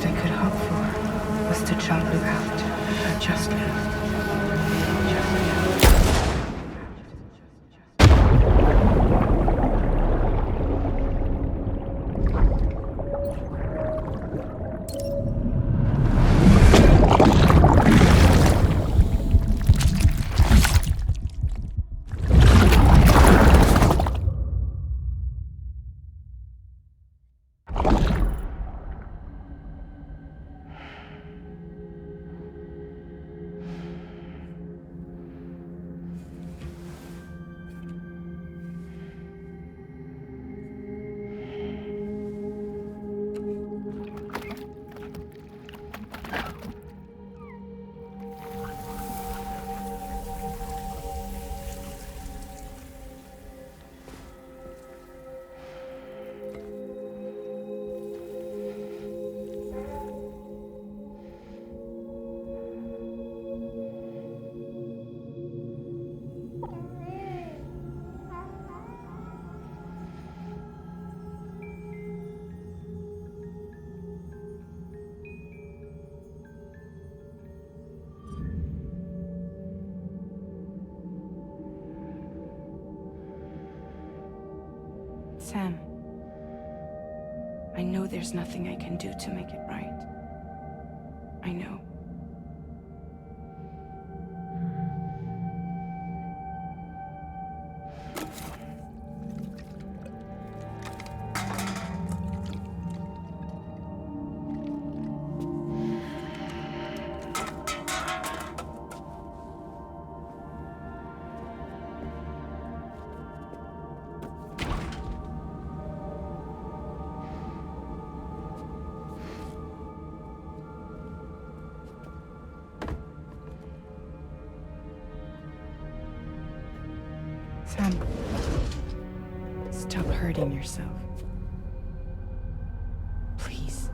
I could hope for was to jump without, just live. Sam, I know there's nothing I can do to make it right. I know. Sam, stop hurting yourself. Please.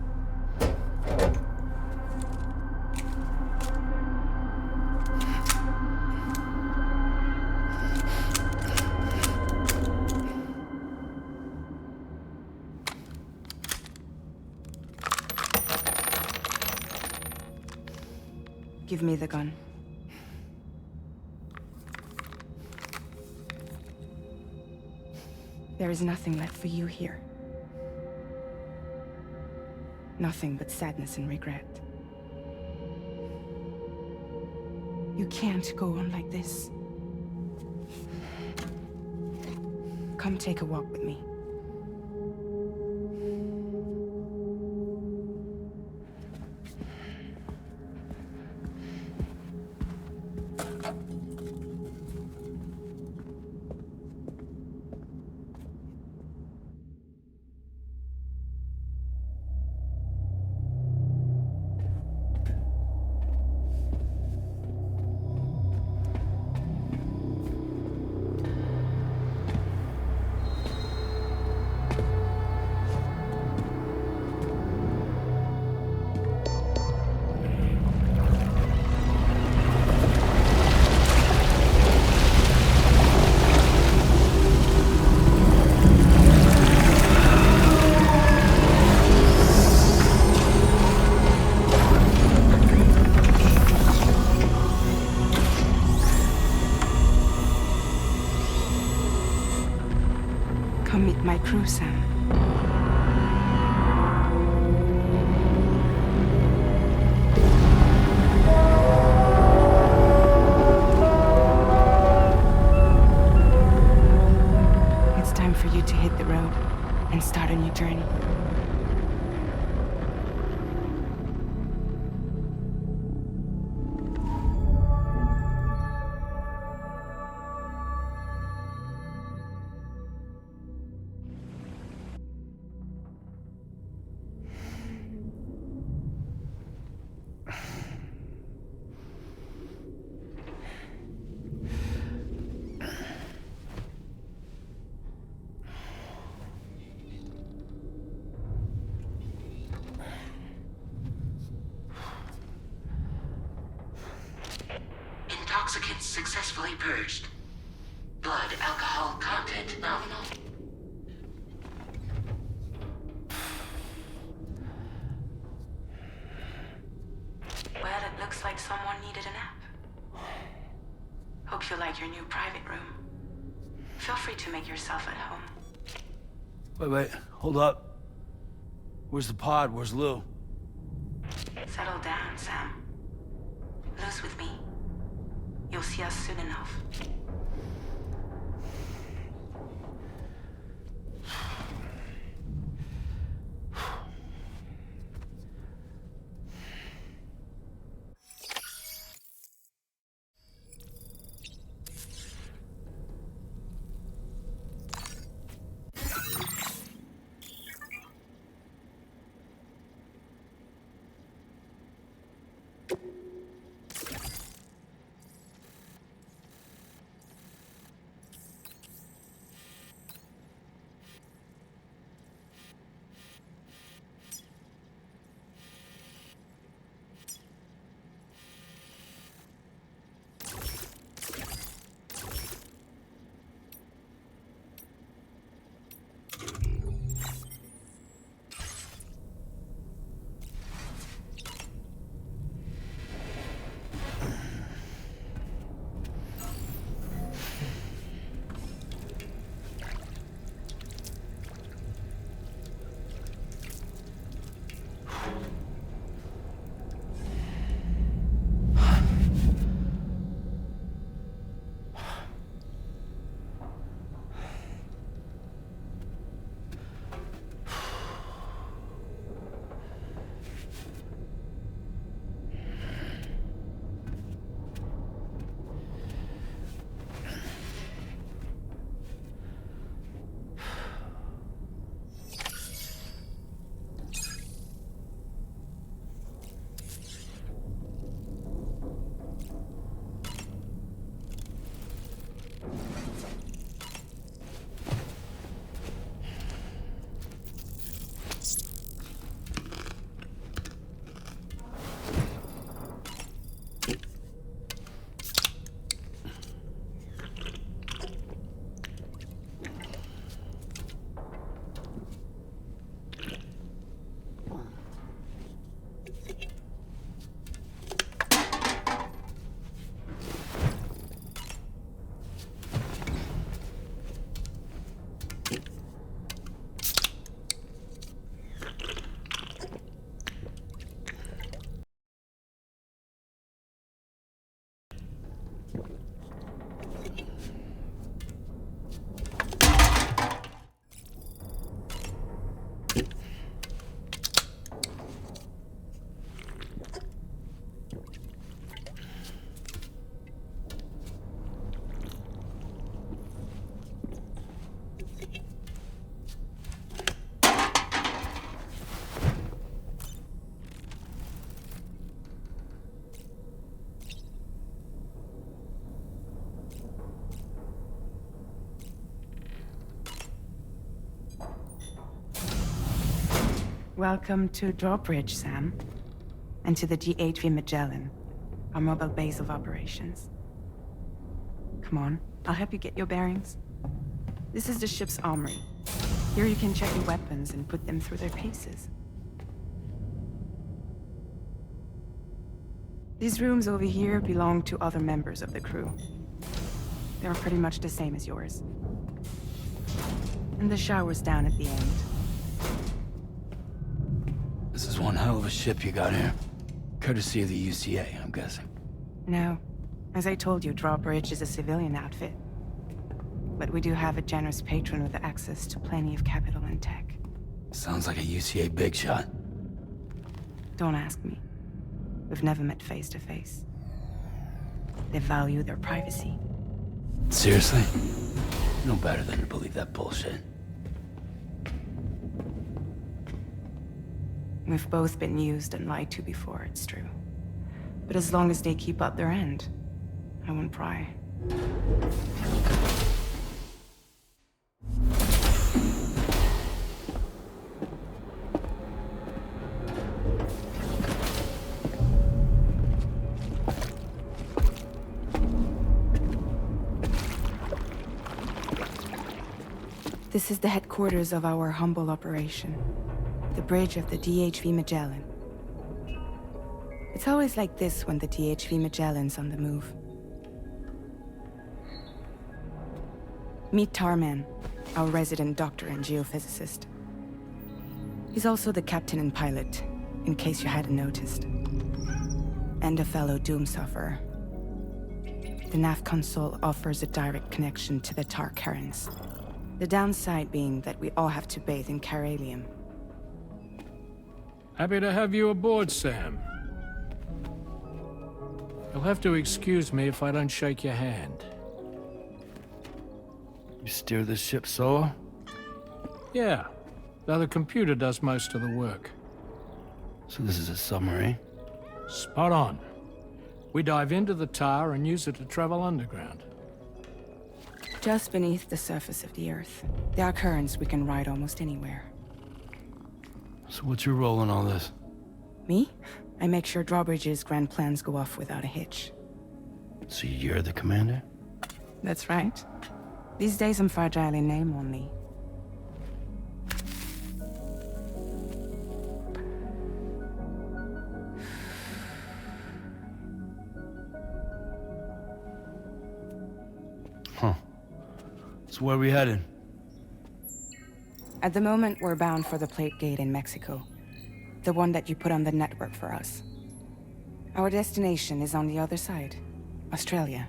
Give me the gun. There is nothing left for you here. Nothing but sadness and regret. You can't go on like this. Come take a walk with me. Come meet my crew, Sam. It's time for you to hit the road and start a new journey. Intoxicants successfully purged. Blood alcohol content nominal. Looks like someone needed a nap. Hope you like your new private room. Feel free to make yourself at home. Wait, hold up. Where's the pod? Where's Lou? Settle down, Sam. Lou's with me. You'll see us soon enough. Welcome to Drawbridge, Sam. And to the DHV Magellan, our mobile base of operations. Come on, I'll help you get your bearings. This is the ship's armory. Here you can check your weapons and put them through their paces. These rooms over here belong to other members of the crew. They're pretty much the same as yours. And the shower's down at the end. This is one hell of a ship you got here. Courtesy of the UCA, I'm guessing. No. As I told you, Drawbridge is a civilian outfit. But we do have a generous patron with access to plenty of capital and tech. Sounds like a UCA big shot. Don't ask me. We've never met face to face. They value their privacy. Seriously? No better than to believe that bullshit. We've both been used and lied to before, it's true. But as long as they keep up their end, I won't pry. This is the headquarters of our humble operation. The bridge of the DHV Magellan. It's It's always like this when the DHV Magellan's on the move. Meet Tarman, our resident doctor and geophysicist. He's also the captain and pilot, in case you hadn't noticed. And a fellow Doom sufferer. The nav console offers a direct connection to the tar currents. The downside being that we all have to bathe in Chiralium. Happy to have you aboard, Sam. You'll have to excuse me if I don't shake your hand. You steer this ship solo? Yeah, though the computer does most of the work. So this is a submarine? Spot on. We dive into the tar and use it to travel underground. Just beneath the surface of the Earth, there are currents we can ride almost anywhere. So what's your role in all this? Me? I make sure Drawbridge's grand plans go off without a hitch. So you're the commander? That's right. These days I'm fragile in name only. Huh. So where are we headed? At the moment, we're bound for the Plate Gate in Mexico. The one that you put on the network for us. Our destination is on the other side, Australia,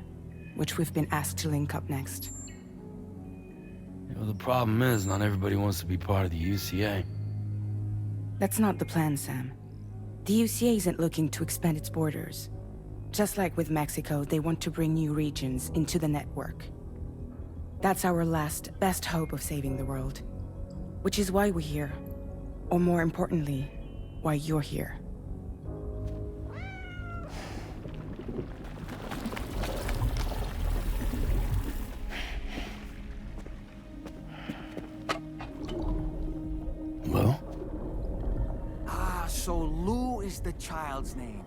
which we've been asked to link up next. You know, the problem is, not everybody wants to be part of the UCA. That's not the plan, Sam. The UCA isn't looking to expand its borders. Just like with Mexico, they want to bring new regions into the network. That's our last, best hope of saving the world. Which is why we're here. Or more importantly, why you're here. Well? Ah, so Lou is the child's name.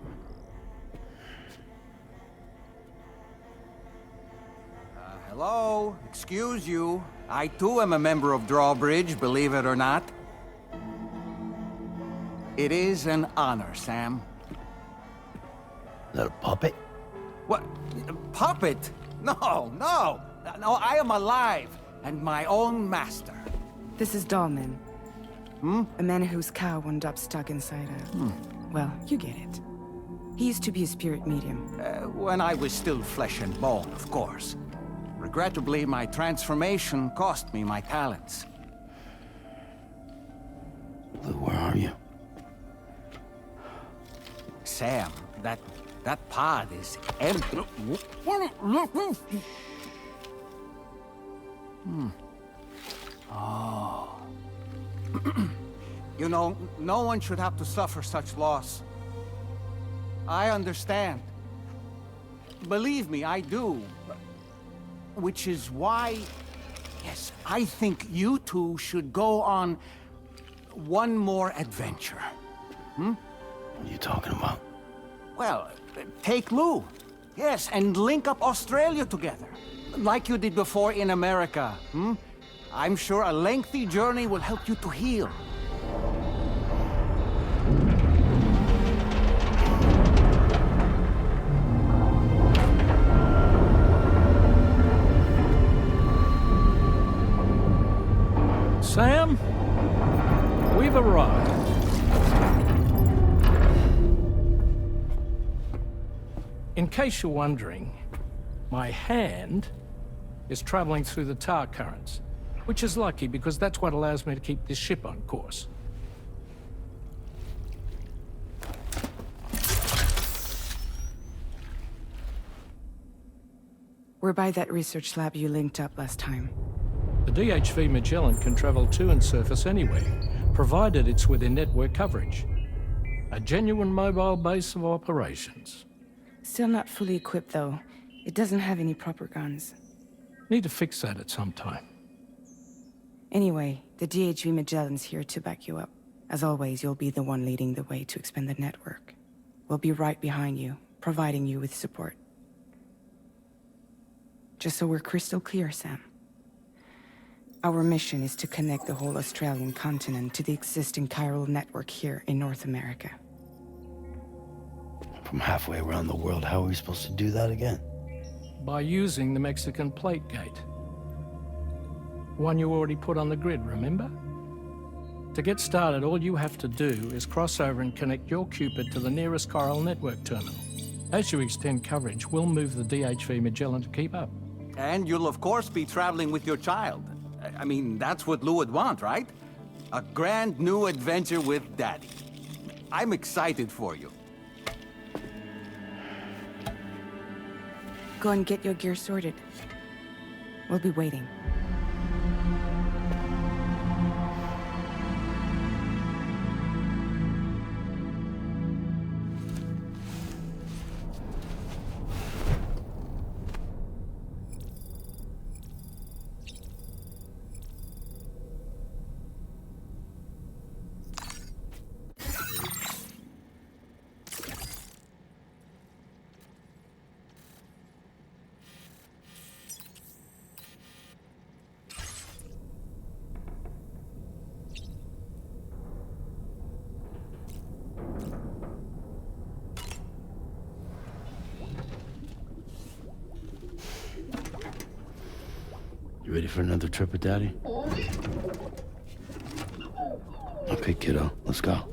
Hello? Excuse you. I too am a member of Drawbridge, believe it or not. It is an honor, Sam. Is that a puppet? What? Puppet? No, no! No, I am alive, and my own master. This is Dollman. A man whose cow wound up stuck inside a... Well, you get it. He used to be a spirit medium. When I was still flesh and bone, of course. Regrettably, my transformation cost me my talents. Lou, where are you? Sam, that pod is empty. Oh. You know, no one should have to suffer such loss. I understand. Believe me, I do. Which is why, yes, I think you two should go on one more adventure. What are you talking about? Well, take Lou. Yes, and link up Australia together. Like you did before in America. I'm sure a lengthy journey will help you to heal. Sam, we've arrived. In case you're wondering, my hand is traveling through the tar currents, which is lucky because that's what allows me to keep this ship on course. We're by that research lab you linked up last time. The DHV Magellan can travel to and surface anywhere, provided it's within network coverage. A genuine mobile base of operations. Still not fully equipped, though. It doesn't have any proper guns. Need to fix that at some time. Anyway, the DHV Magellan's here to back you up. As always, you'll be the one leading the way to expand the network. We'll be right behind you, providing you with support. Just so we're crystal clear, Sam. Our mission is to connect the whole Australian continent to the existing chiral network here in North America. from halfway around the world. How are we supposed to do that again? By using the Mexican plate gate. One you already put on the grid, remember? To get started, all you have to do is cross over and connect your Cupid to the nearest Chiral network terminal. As you extend coverage, we'll move the DHV Magellan to keep up. And you'll of course be traveling with your child. I mean, that's what Lou would want, right? A grand new adventure with Daddy. I'm excited for you. Go and get your gear sorted. We'll be waiting. You ready for another trip with Daddy? Okay, kiddo, let's go.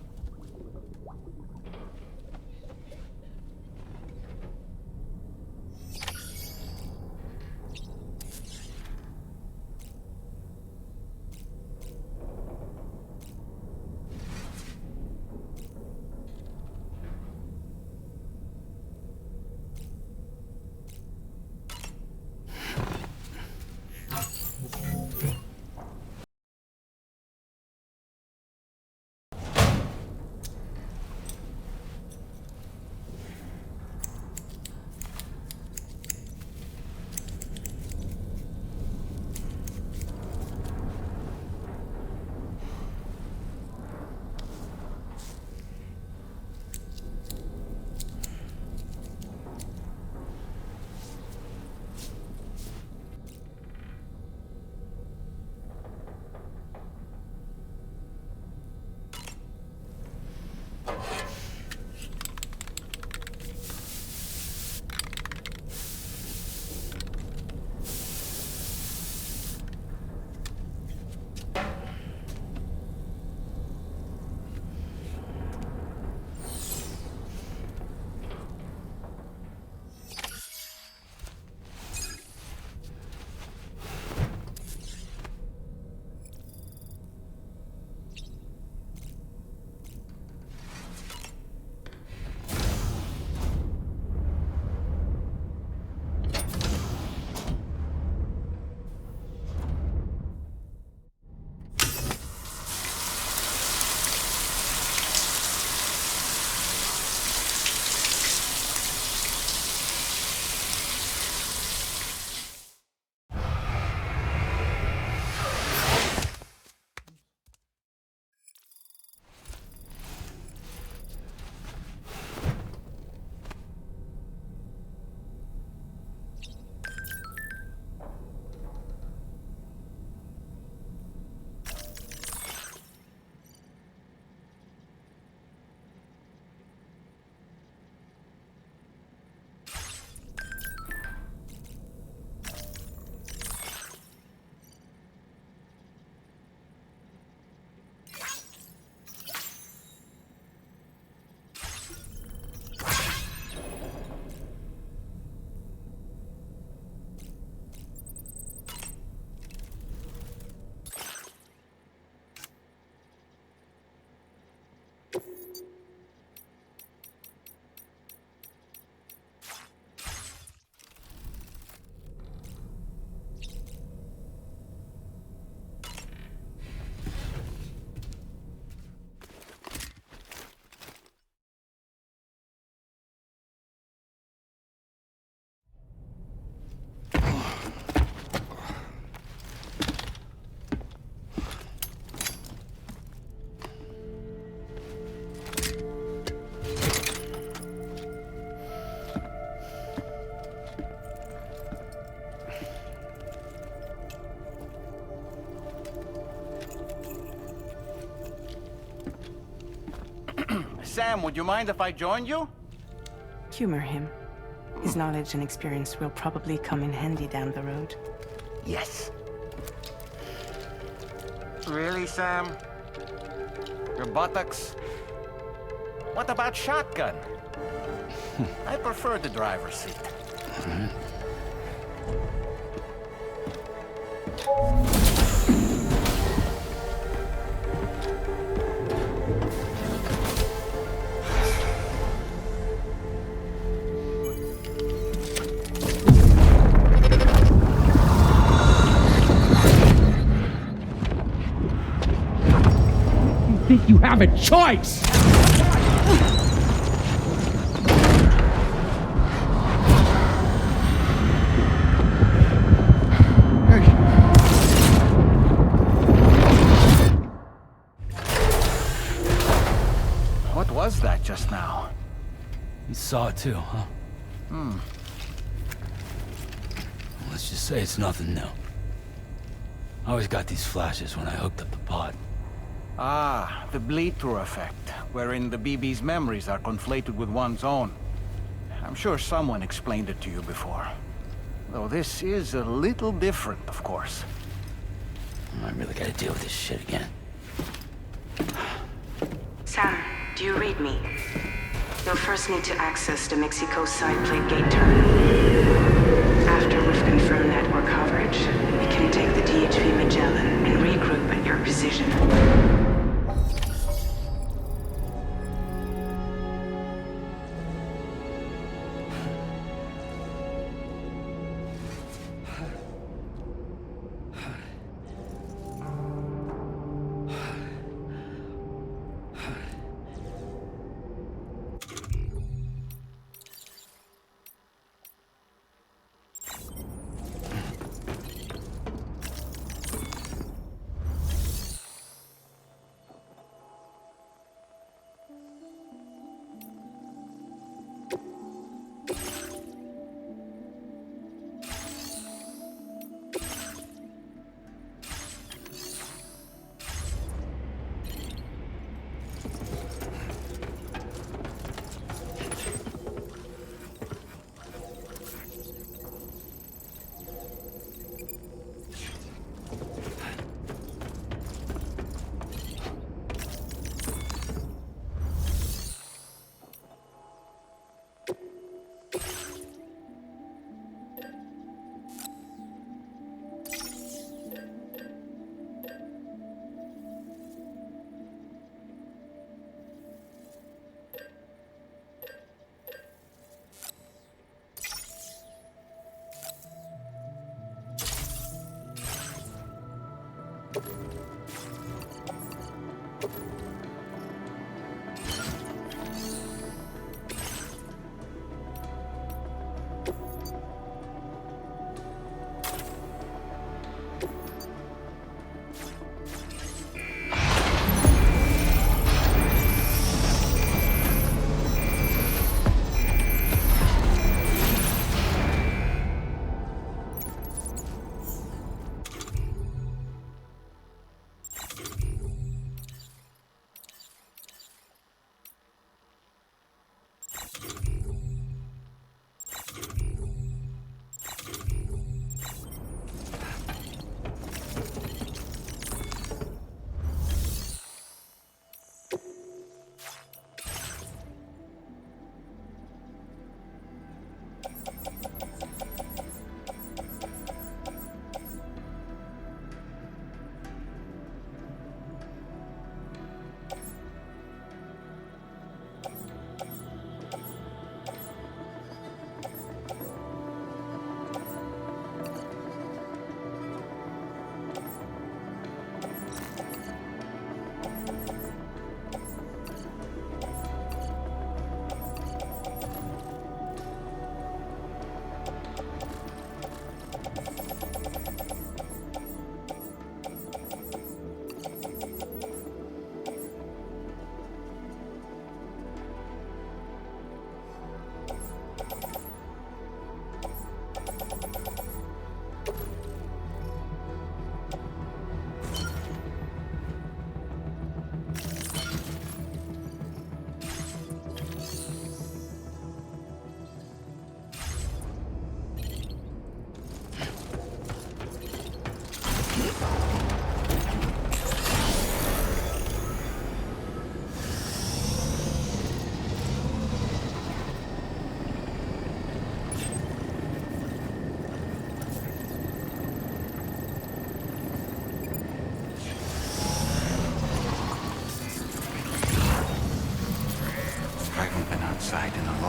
Sam, would you mind if I joined you? Humor him. His knowledge and experience will probably come in handy down the road. Yes. Really, Sam? Your buttocks? What about shotgun? I prefer the driver's seat. Think you have a choice? What was that just now? You saw it too, huh? Let's just say it's nothing new. I always got these flashes when I hooked up the pod. Ah, the bleed-through effect, wherein the BB's memories are conflated with one's own. I'm sure someone explained it to you before. Though this is a little different, of course. I really gotta deal with this shit again. Sam, do you read me? You'll first need to access the Mexico side plate gate terminal. After we've confirmed network coverage, we can take the DHV Magellan and regroup at your position.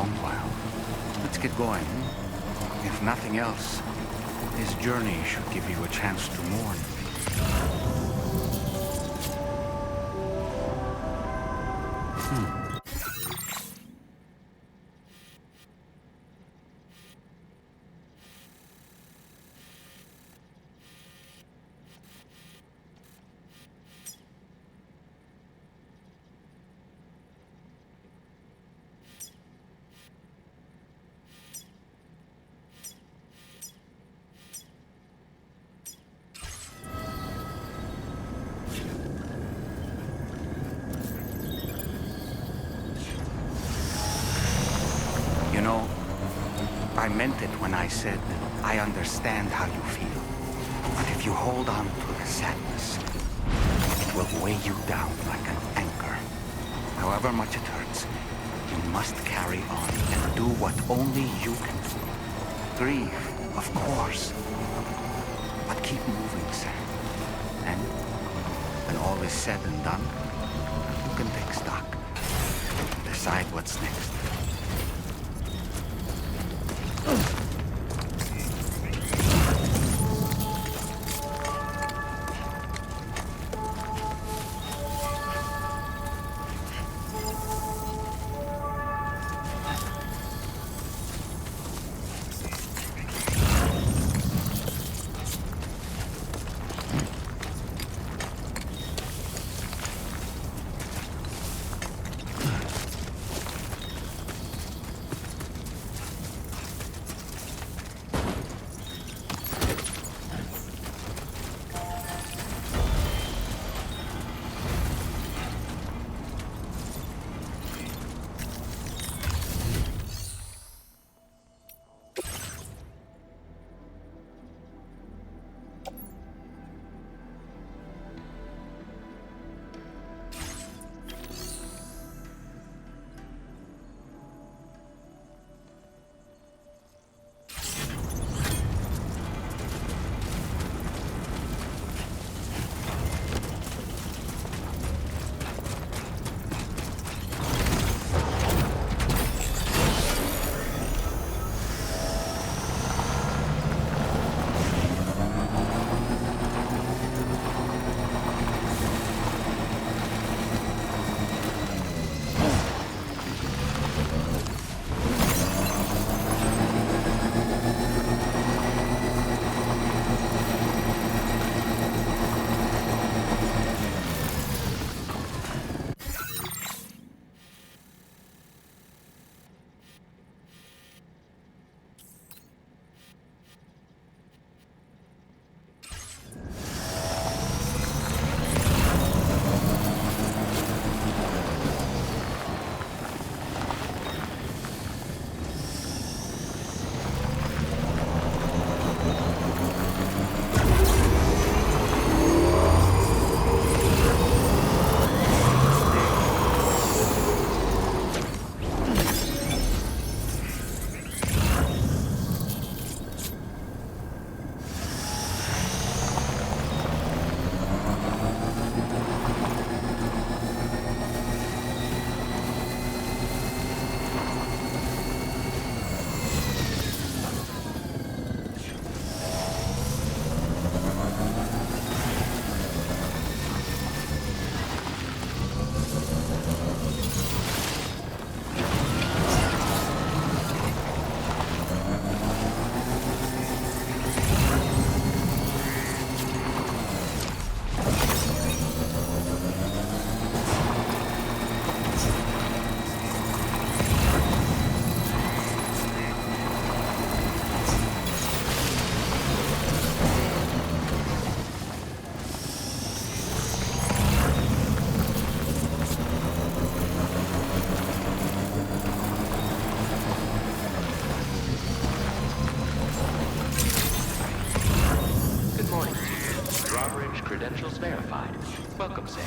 long while. Let's get going. If nothing else, this journey should give you a chance to mourn. You know, I meant it when I said I understand how you feel. But if you hold on to the sadness, it will weigh you down like an anchor. However much it hurts, you must carry on and do what only you can do. Grieve, of course. But keep moving, Sam. And when all is said and done, you can take stock. Decide what's next. Drawbridge credentials verified. Welcome, Sam.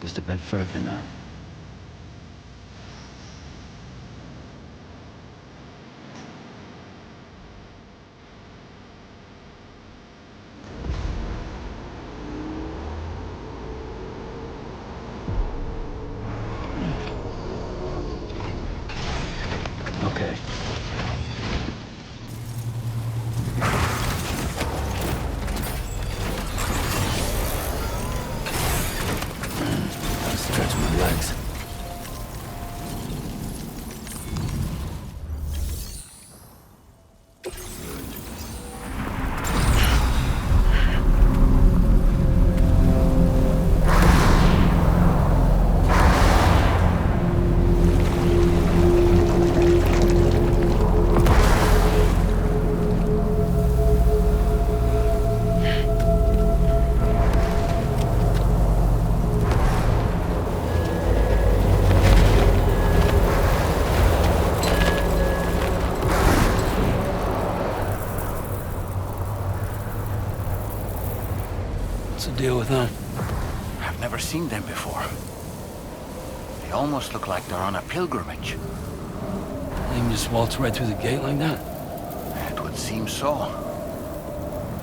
just a bit further now. Okay. Stretch my legs. What's the deal with them? I've never seen them before. They almost look like they're on a pilgrimage. They can just waltz right through the gate like that? It would seem so.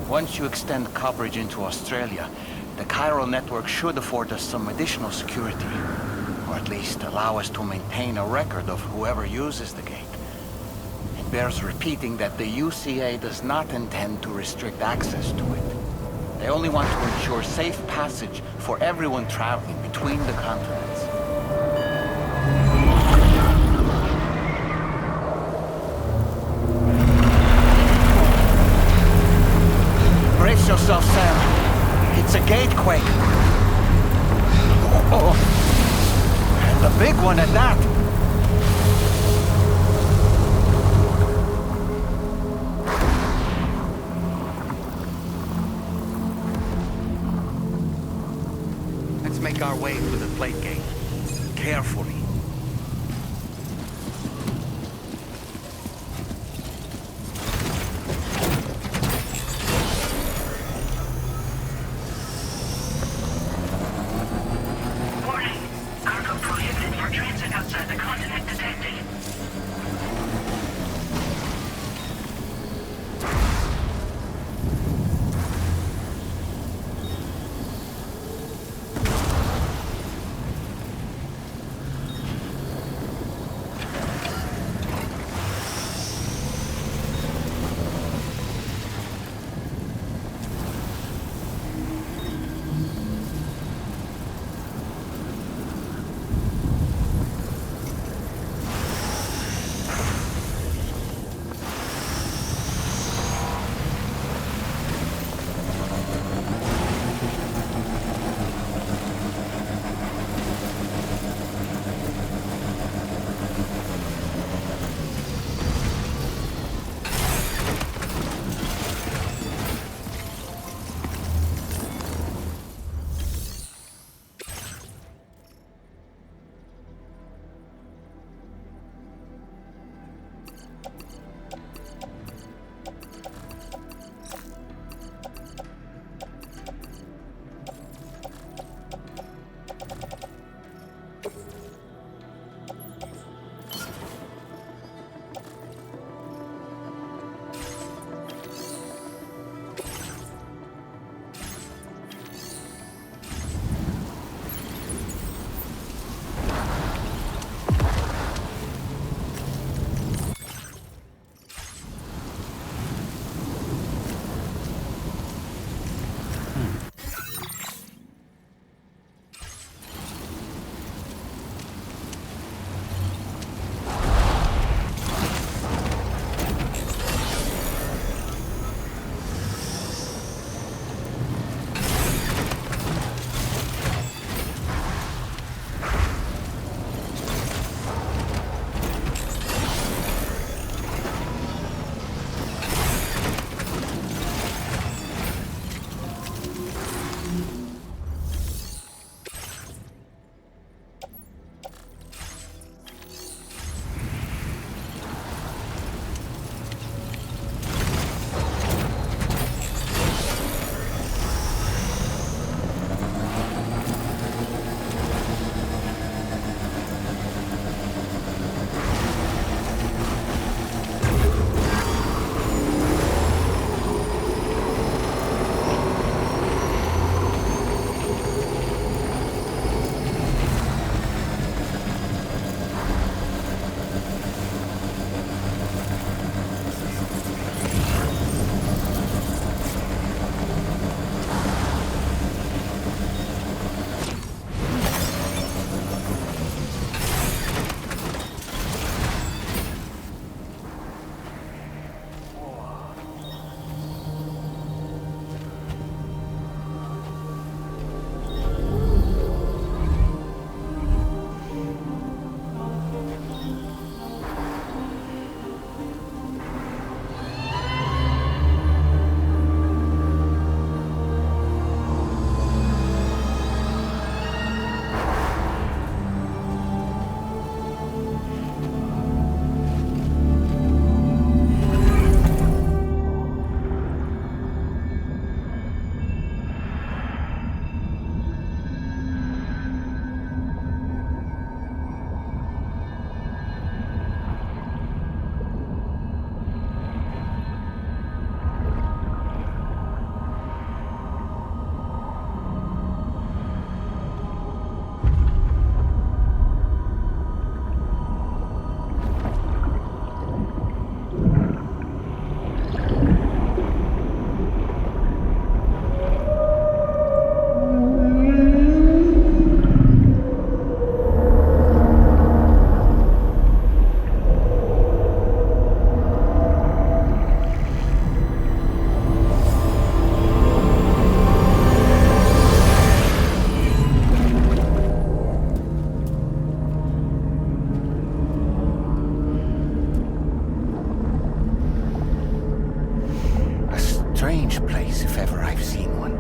Once you extend coverage into Australia, the Chiral network should afford us some additional security. Or at least allow us to maintain a record of whoever uses the gate. It bears repeating that the UCA does not intend to restrict access to it. They only want to ensure safe passage for everyone traveling between the continents. Brace yourself, Sam. It's a gatequake. Oh, and a big one at that. Let's make our way through the plate gate. Carefully. Warning. Cargo prohibited for transit outside the continent detected. strange place if ever I've seen one.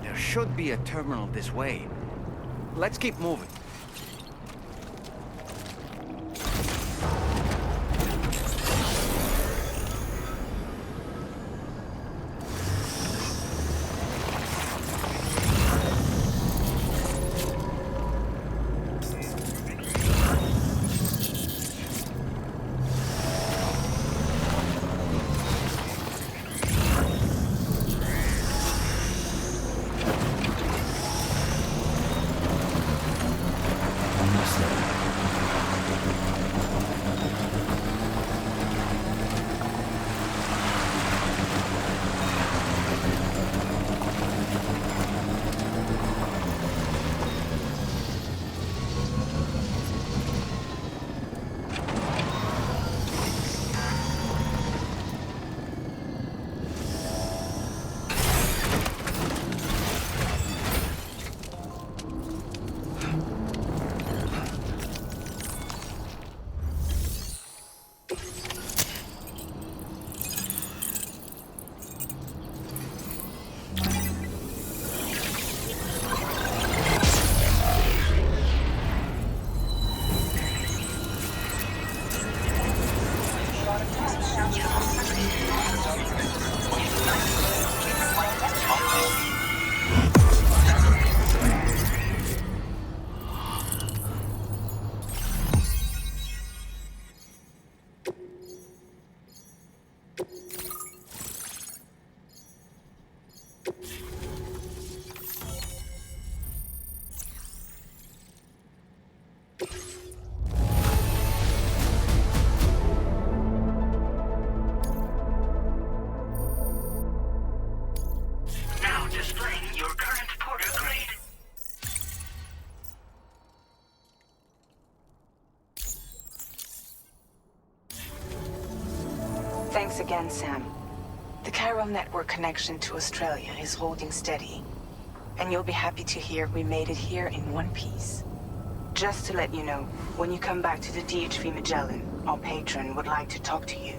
There should be a terminal this way. Let's keep moving. Now displaying your current porter grade. Thanks again, Sam. The Chiral network connection to Australia is holding steady. And you'll be happy to hear we made it here in one piece. Just to let you know, when you come back to the DHV Magellan, our patron would like to talk to you.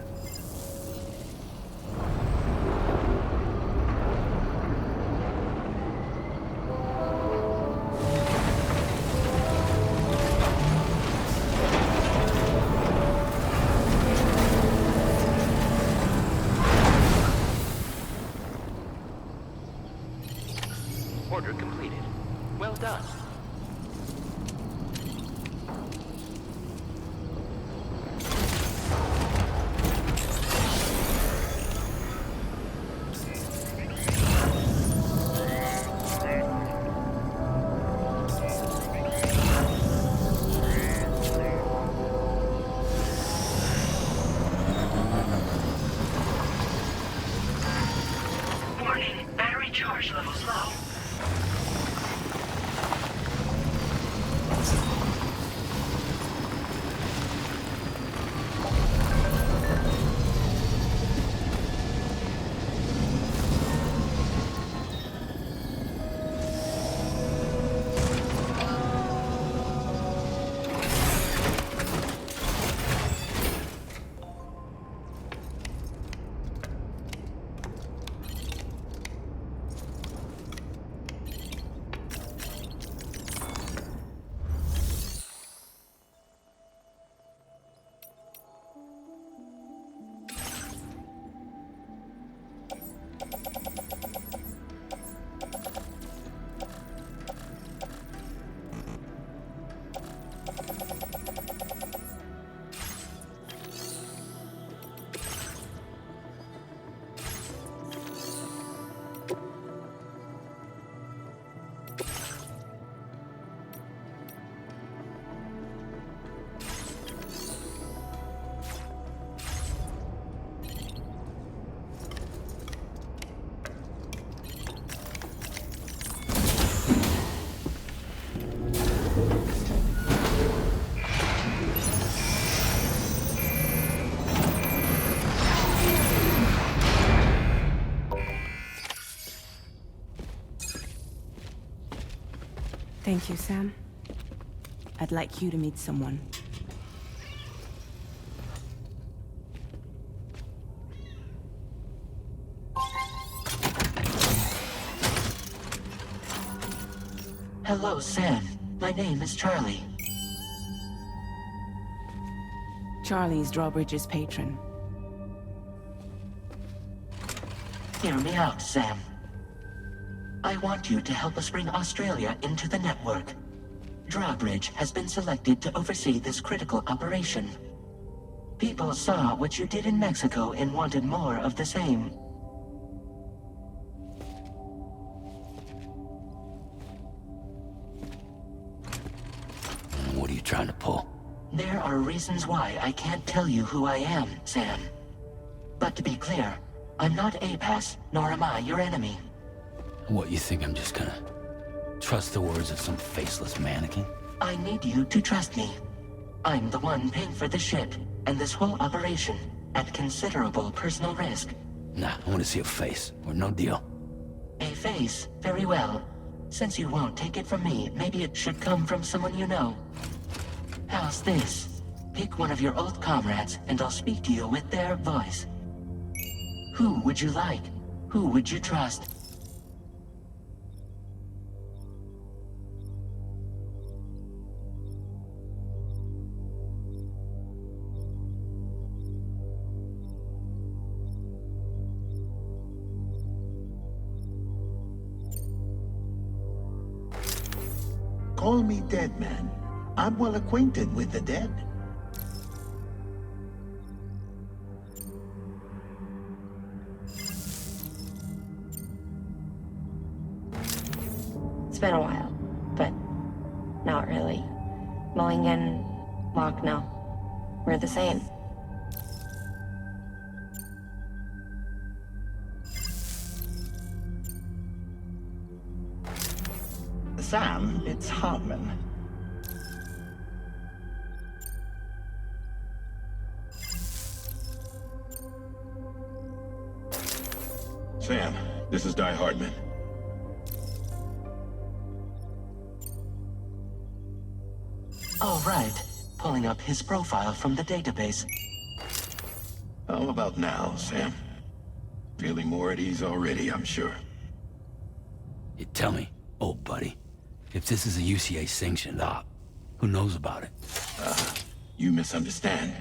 Order completed. Well done. Warning, battery charge levels low. Thank you, Sam. I'd like you to meet someone. Hello, Sam. My name is Charlie. Charlie's Drawbridge's patron. Hear me out, Sam. I want you to help us bring Australia into the network. Drawbridge has been selected to oversee this critical operation. People saw what you did in Mexico and wanted more of the same. What are you trying to pull? There are reasons why I can't tell you who I am, Sam. But to be clear, I'm not APAC, nor am I your enemy. What, you think I'm just gonna trust the words of some faceless mannequin? I need you to trust me. I'm the one paying for the ship, and this whole operation, at considerable personal risk. Nah, I want to see a face, or no deal. A face? Very well. Since you won't take it from me, maybe it should come from someone you know. How's this? Pick one of your old comrades, and I'll speak to you with their voice. Who would you like? Who would you trust? Call me Dead Man. I'm well acquainted with the dead. It's been a while, but not really. Mulligan, Locke, no. We're the same. Sam, it's Tarman. Sam, this is Die Hardman. All right. Pulling up his profile from the database. How about now, Sam? Feeling more at ease already, I'm sure. You tell me, old buddy, if this is a UCA-sanctioned op, who knows about it? You misunderstand.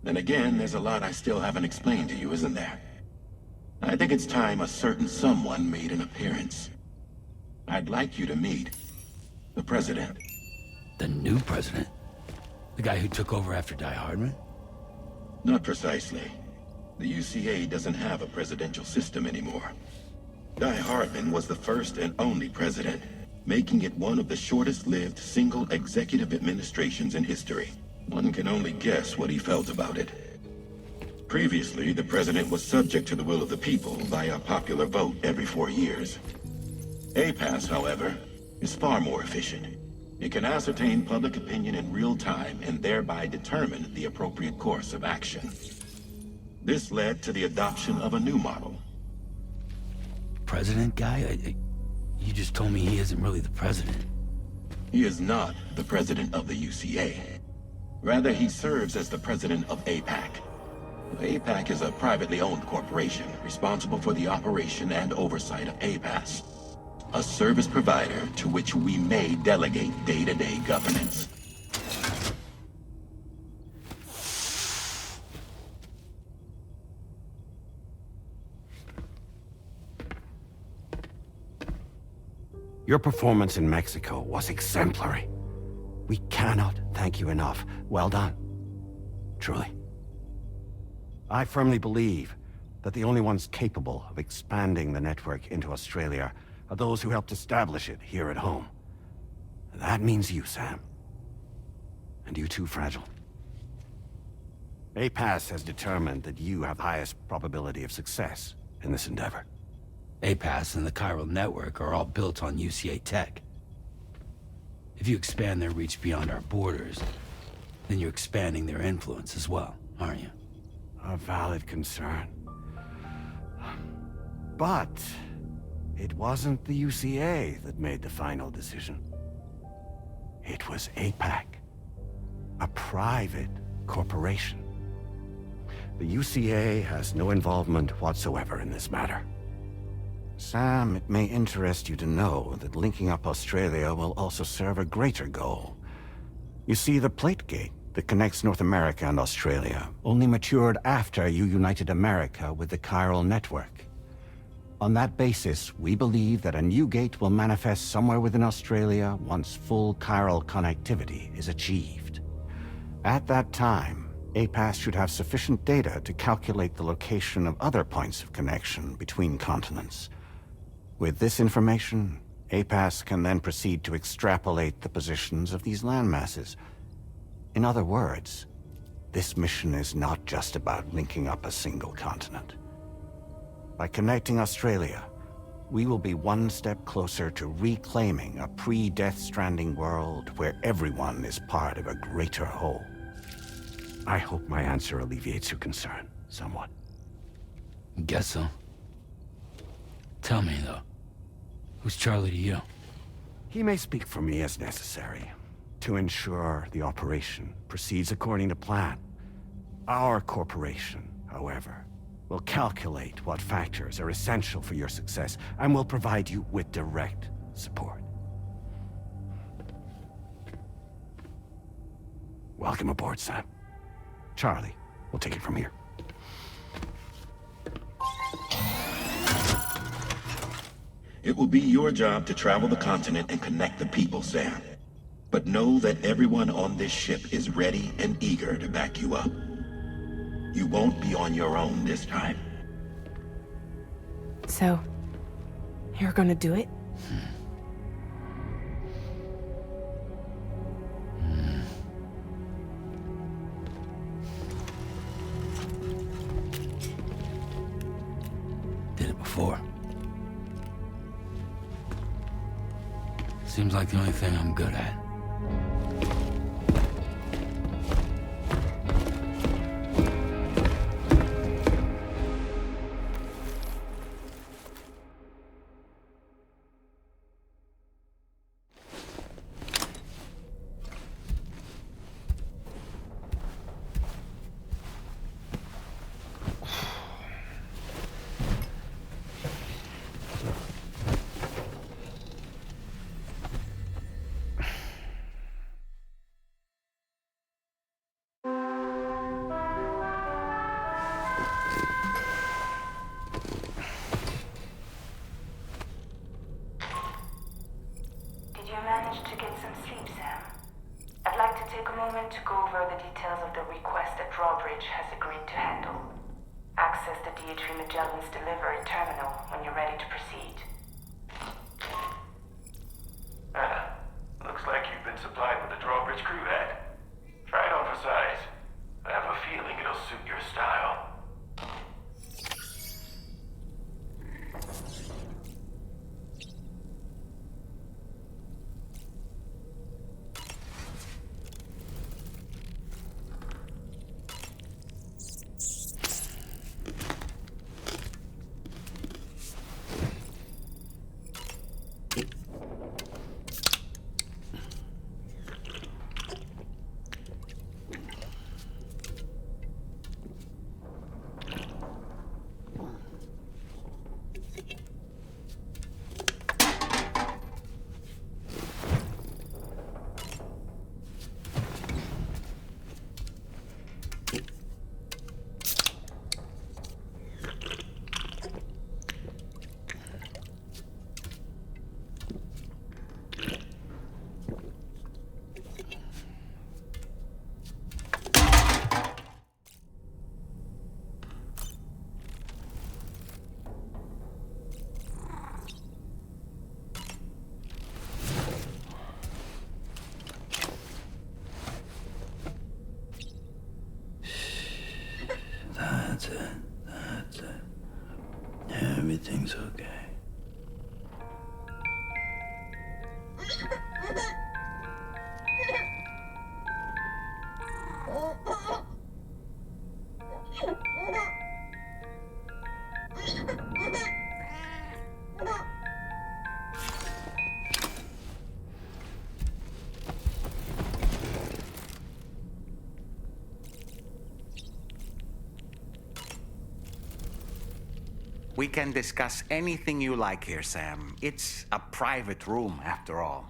Then again, there's a lot I still haven't explained to you, isn't there? I think it's time a certain someone made an appearance. I'd like you to meet the President. The new president? The guy who took over after Die Hardman? Not precisely. The UCA doesn't have a presidential system anymore. Die Hardman was the first and only president, making it one of the shortest-lived single executive administrations in history. One can only guess what he felt about it. Previously, the president was subject to the will of the people via a popular vote every 4 years. APAC, however, is far more efficient. It can ascertain public opinion in real time and thereby determine the appropriate course of action. This led to the adoption of a new model. President guy? You just told me he isn't really the president. He is not the president of the UCA. Rather, he serves as the president of APAC. APAC is a privately owned corporation responsible for the operation and oversight of APAC, a service provider to which we may delegate day-to-day governance. Your performance in Mexico was exemplary. We cannot thank you enough. Well done. Truly. I firmly believe that the only ones capable of expanding the network into Australia are those who helped establish it here at home. That means you, Sam. And you too, Fragile. APAC has determined that you have the highest probability of success in this endeavor. APAC and the Chiral network are all built on UCA tech. If you expand their reach beyond our borders, then you're expanding their influence as well, aren't you? A valid concern. But it wasn't the UCA that made the final decision. It was APAC, a private corporation. The UCA has no involvement whatsoever in this matter. Sam, it may interest you to know that linking up Australia will also serve a greater goal. You see, the plate gate that connects North America and Australia only matured after you united America with the Chiral network. On that basis, we believe that a new gate will manifest somewhere within Australia once full chiral connectivity is achieved. At that time, APAC should have sufficient data to calculate the location of other points of connection between continents. With this information, APAC can then proceed to extrapolate the positions of these landmasses. In other words, this mission is not just about linking up a single continent. By connecting Australia, we will be one step closer to reclaiming a pre-Death Stranding world where everyone is part of a greater whole. I hope my answer alleviates your concern somewhat. Guess so. Tell me, though, who's Charlie to you? He may speak for me as necessary, to ensure the operation proceeds according to plan. Our corporation, however, will calculate what factors are essential for your success, and will provide you with direct support. Welcome aboard, Sam. Charlie, we'll take it from here. It will be your job to travel the continent and connect the people, Sam. But know that everyone on this ship is ready and eager to back you up. You won't be on your own this time. So, you're gonna do it? Did it before. Seems like the only thing I'm good at. To get some sleep, Sam. I'd like to take a moment to go over the details of the request that Drawbridge has agreed to handle. Access the DHV Magellan's delivery terminal when you're ready to proceed. Looks like you've been supplied with a Drawbridge crew hat. Try it on for size. I have a feeling it'll suit your style. We can discuss anything you like here, Sam. It's a private room, after all.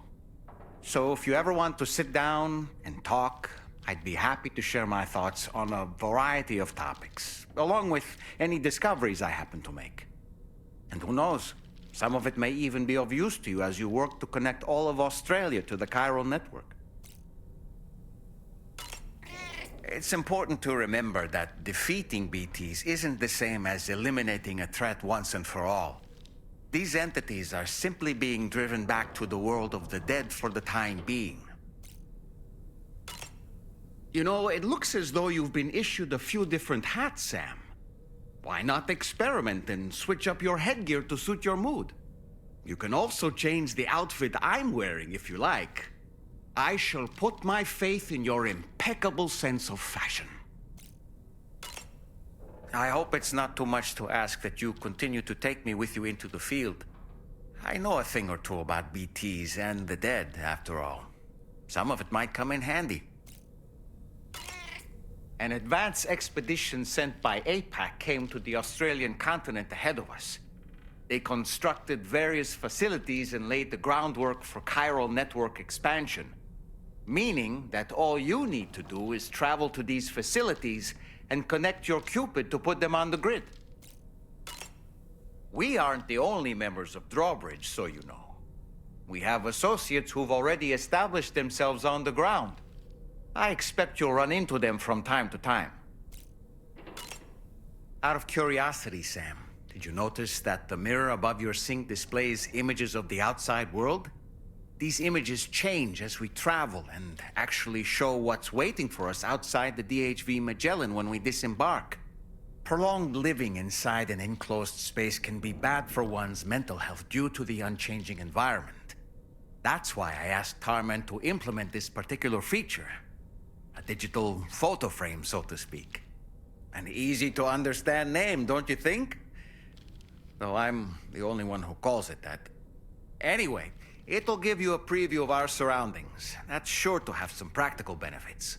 So if you ever want to sit down and talk, I'd be happy to share my thoughts on a variety of topics, along with any discoveries I happen to make. And who knows, some of it may even be of use to you as you work to connect all of Australia to the Chiral network. It's important to remember that defeating BTs isn't the same as eliminating a threat once and for all. These entities are simply being driven back to the world of the dead for the time being. You know, it looks as though you've been issued a few different hats, Sam. Why not experiment and switch up your headgear to suit your mood? You can also change the outfit I'm wearing if you like. I shall put my faith in your impeccable sense of fashion. I hope it's not too much to ask that you continue to take me with you into the field. I know a thing or two about BTs and the dead, after all. Some of it might come in handy. An advance expedition sent by APAC came to the Australian continent ahead of us. They constructed various facilities and laid the groundwork for chiral network expansion. Meaning that all you need to do is travel to these facilities and connect your Cupid to put them on the grid. We aren't the only members of Drawbridge, so you know. We have associates who've already established themselves on the ground. I expect you'll run into them from time to time. Out of curiosity, Sam, did you notice that the mirror above your sink displays images of the outside world? These images change as we travel and actually show what's waiting for us outside the DHV Magellan when we disembark. Prolonged living inside an enclosed space can be bad for one's mental health due to the unchanging environment. That's why I asked Tarman to implement this particular feature. A digital photo frame, so to speak. An easy-to-understand name, don't you think? Though I'm the only one who calls it that. Anyway, it'll give you a preview of our surroundings. That's sure to have some practical benefits.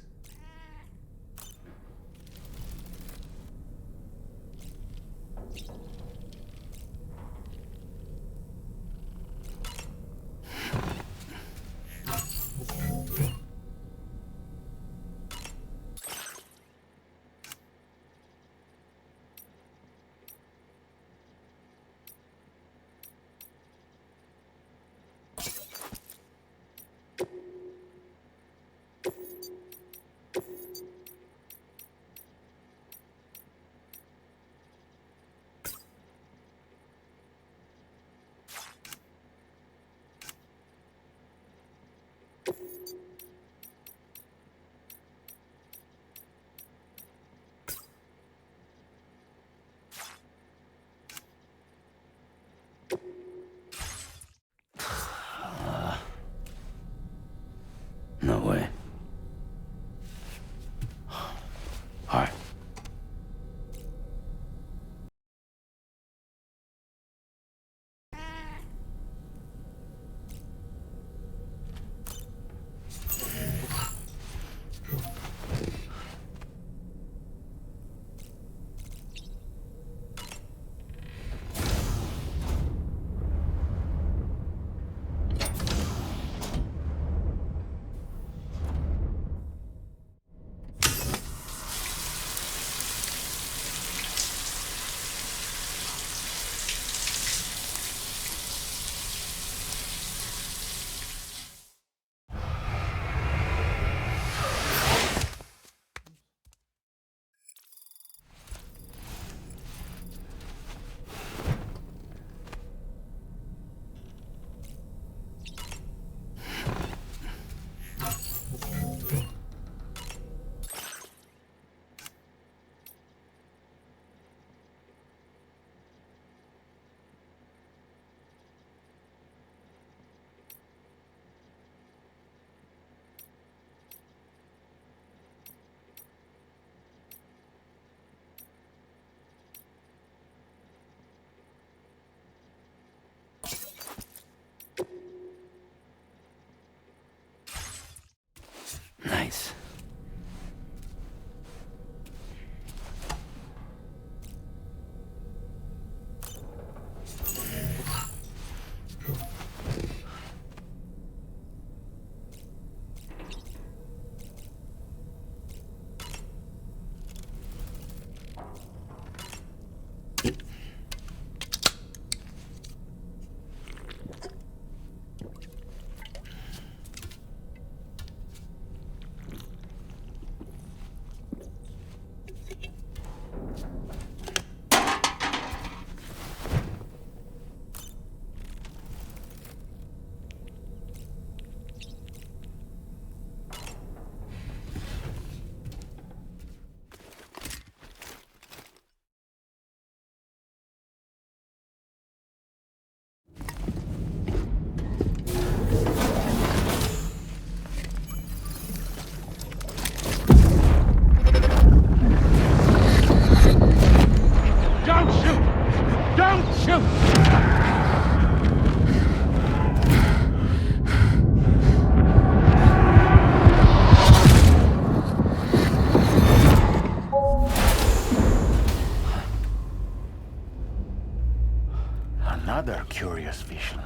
official.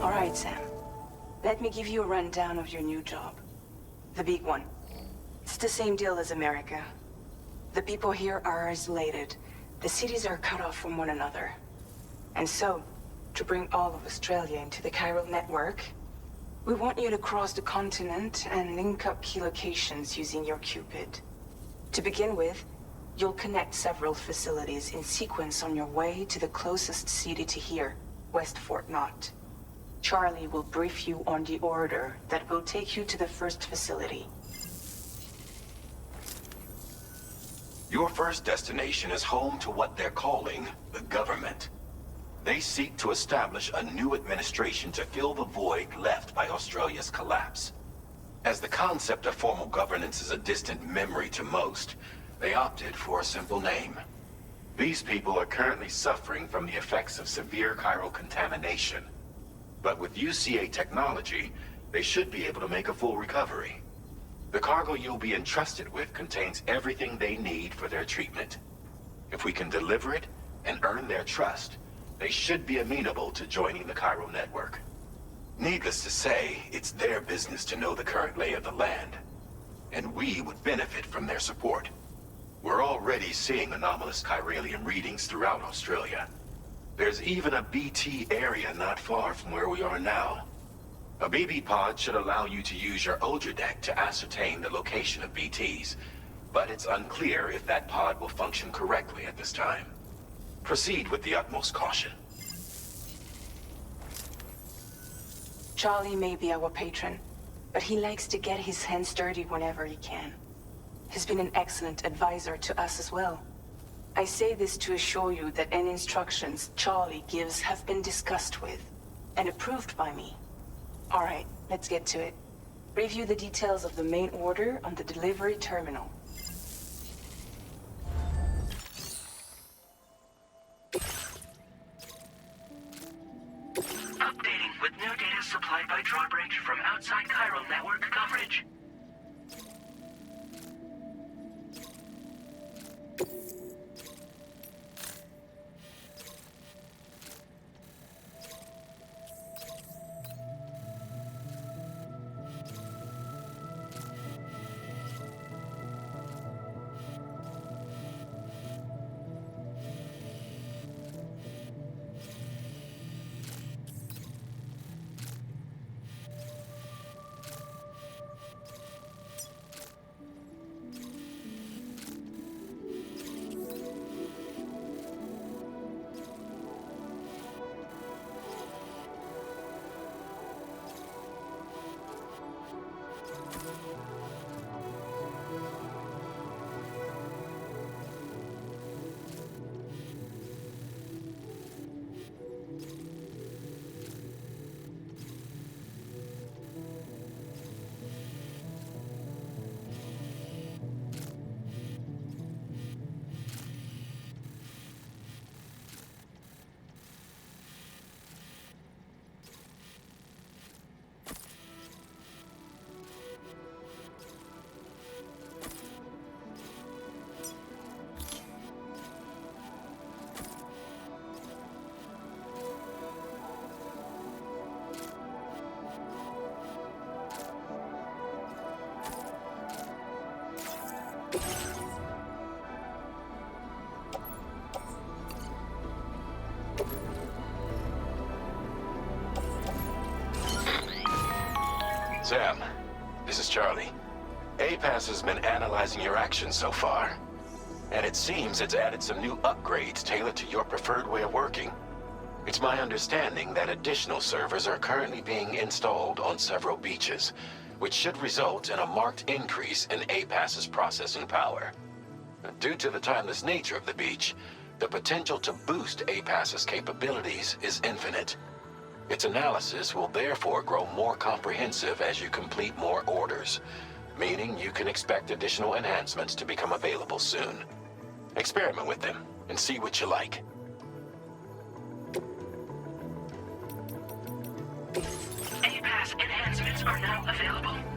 All right, Sam. Let me give you a rundown of your new job. The big one. It's the same deal as America. The people here are isolated. The cities are cut off from one another. And so, to bring all of Australia into the Chiral network, we want you to cross the continent and link up key locations using your Cupid. To begin with, you'll connect several facilities in sequence on your way to the closest city to here, West Fort Knott. Charlie will brief you on the order that will take you to the first facility. Your first destination is home to what they're calling the government. They seek to establish a new administration to fill the void left by Australia's collapse. As the concept of formal governance is a distant memory to most, they opted for a simple name. These people are currently suffering from the effects of severe chiral contamination. But with UCA technology, they should be able to make a full recovery. The cargo you'll be entrusted with contains everything they need for their treatment. If we can deliver it and earn their trust, they should be amenable to joining the Chiral network. Needless to say, it's their business to know the current lay of the land, and we would benefit from their support. We're already seeing anomalous chiralium readings throughout Australia. There's even a BT area not far from where we are now. A BB pod should allow you to use your Ultra deck to ascertain the location of BTs, but it's unclear if that pod will function correctly at this time. Proceed with the utmost caution. Charlie may be our patron, but he likes to get his hands dirty whenever he can. He's been an excellent advisor to us as well. I say this to assure you that any instructions Charlie gives have been discussed with and approved by me. All right, let's get to it. Review the details of the main order on the delivery terminal. Updating with new data supplied by Drawbridge from outside Chiral network coverage. Sam, this is Charlie. APAC has been analyzing your actions so far, and it seems it's added some new upgrades tailored to your preferred way of working. It's my understanding that additional servers are currently being installed on several beaches, which should result in a marked increase in APAC's processing power. Due to the timeless nature of the beach, the potential to boost APAC's capabilities is infinite. Its analysis will therefore grow more comprehensive as you complete more orders. meaning you can expect additional enhancements to become available soon. Experiment with them, and see what you like. APAC enhancements are now available.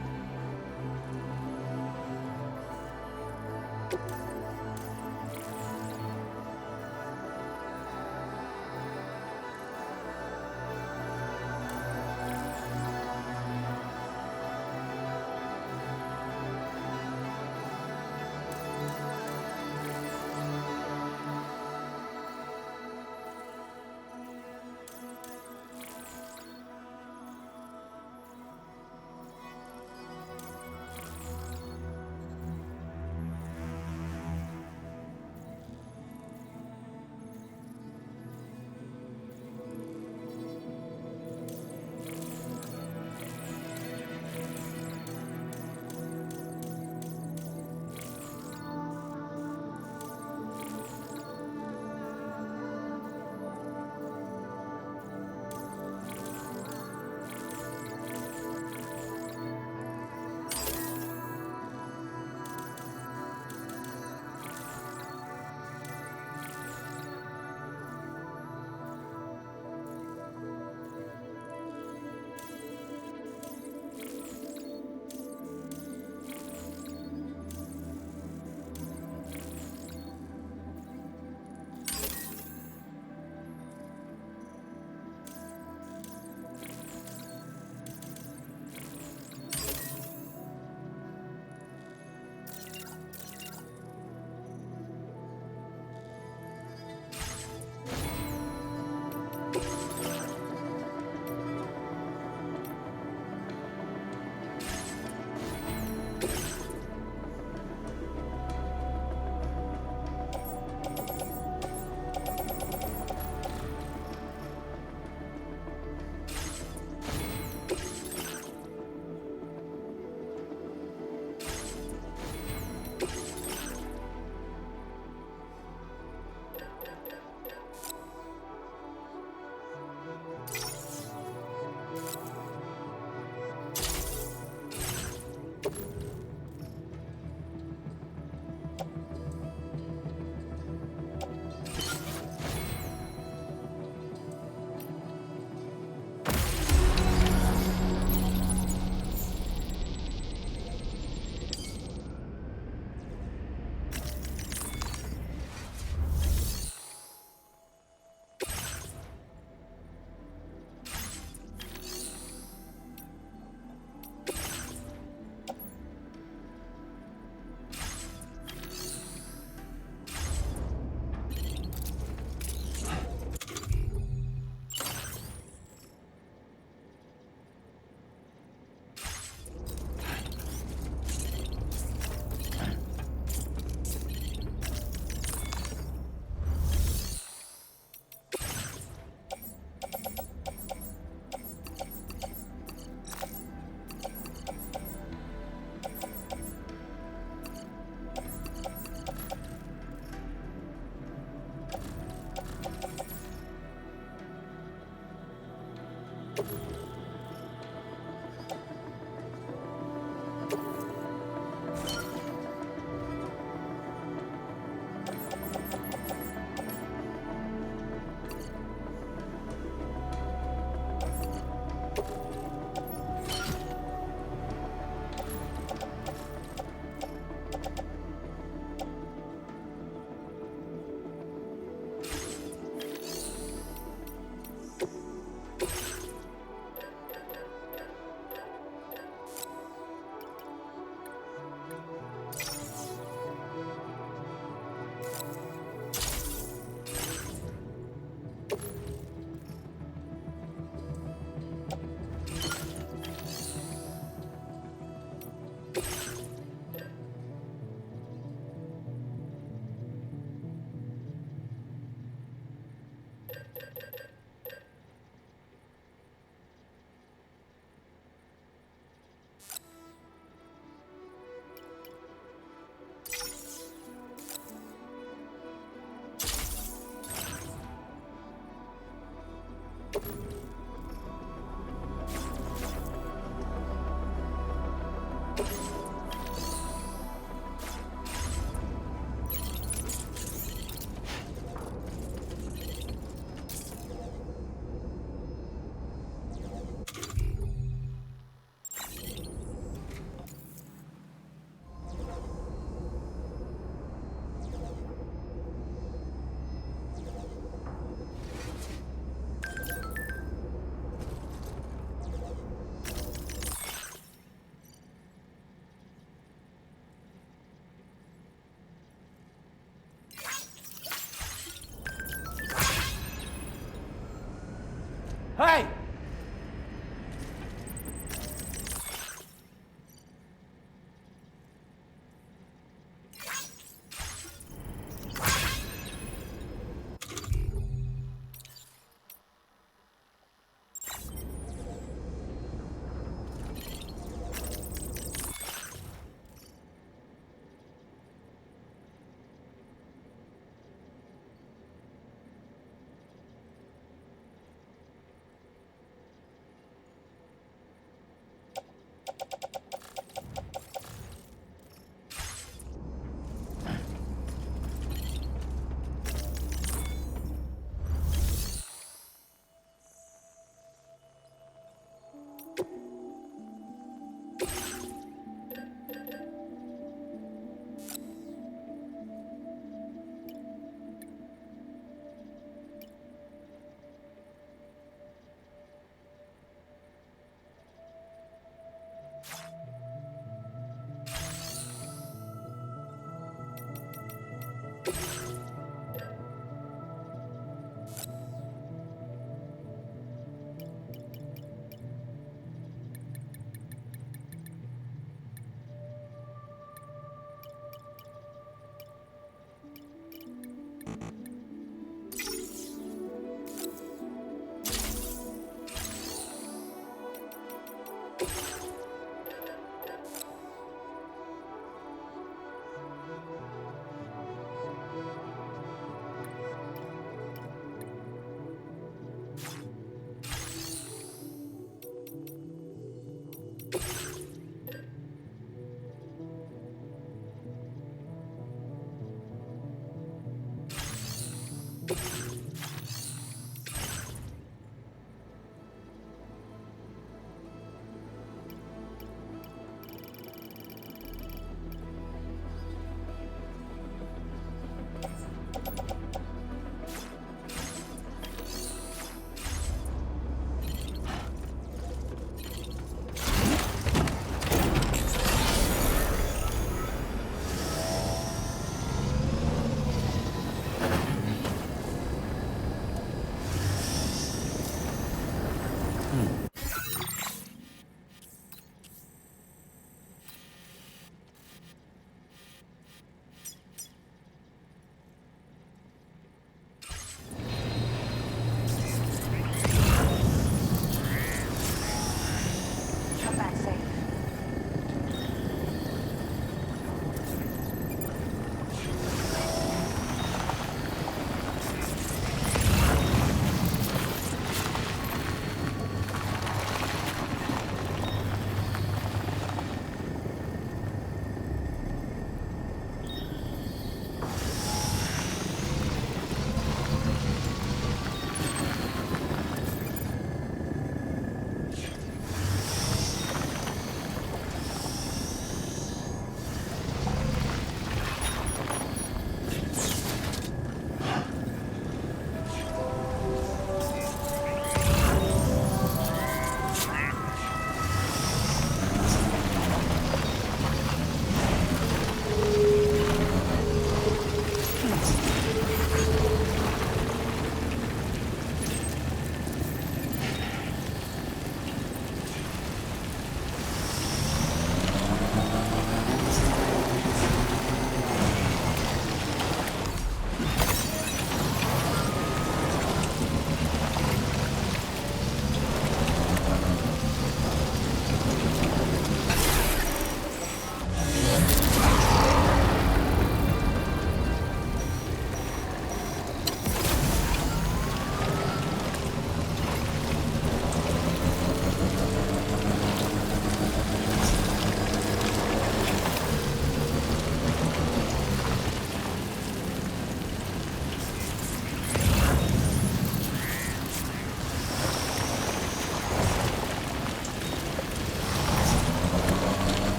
Hey!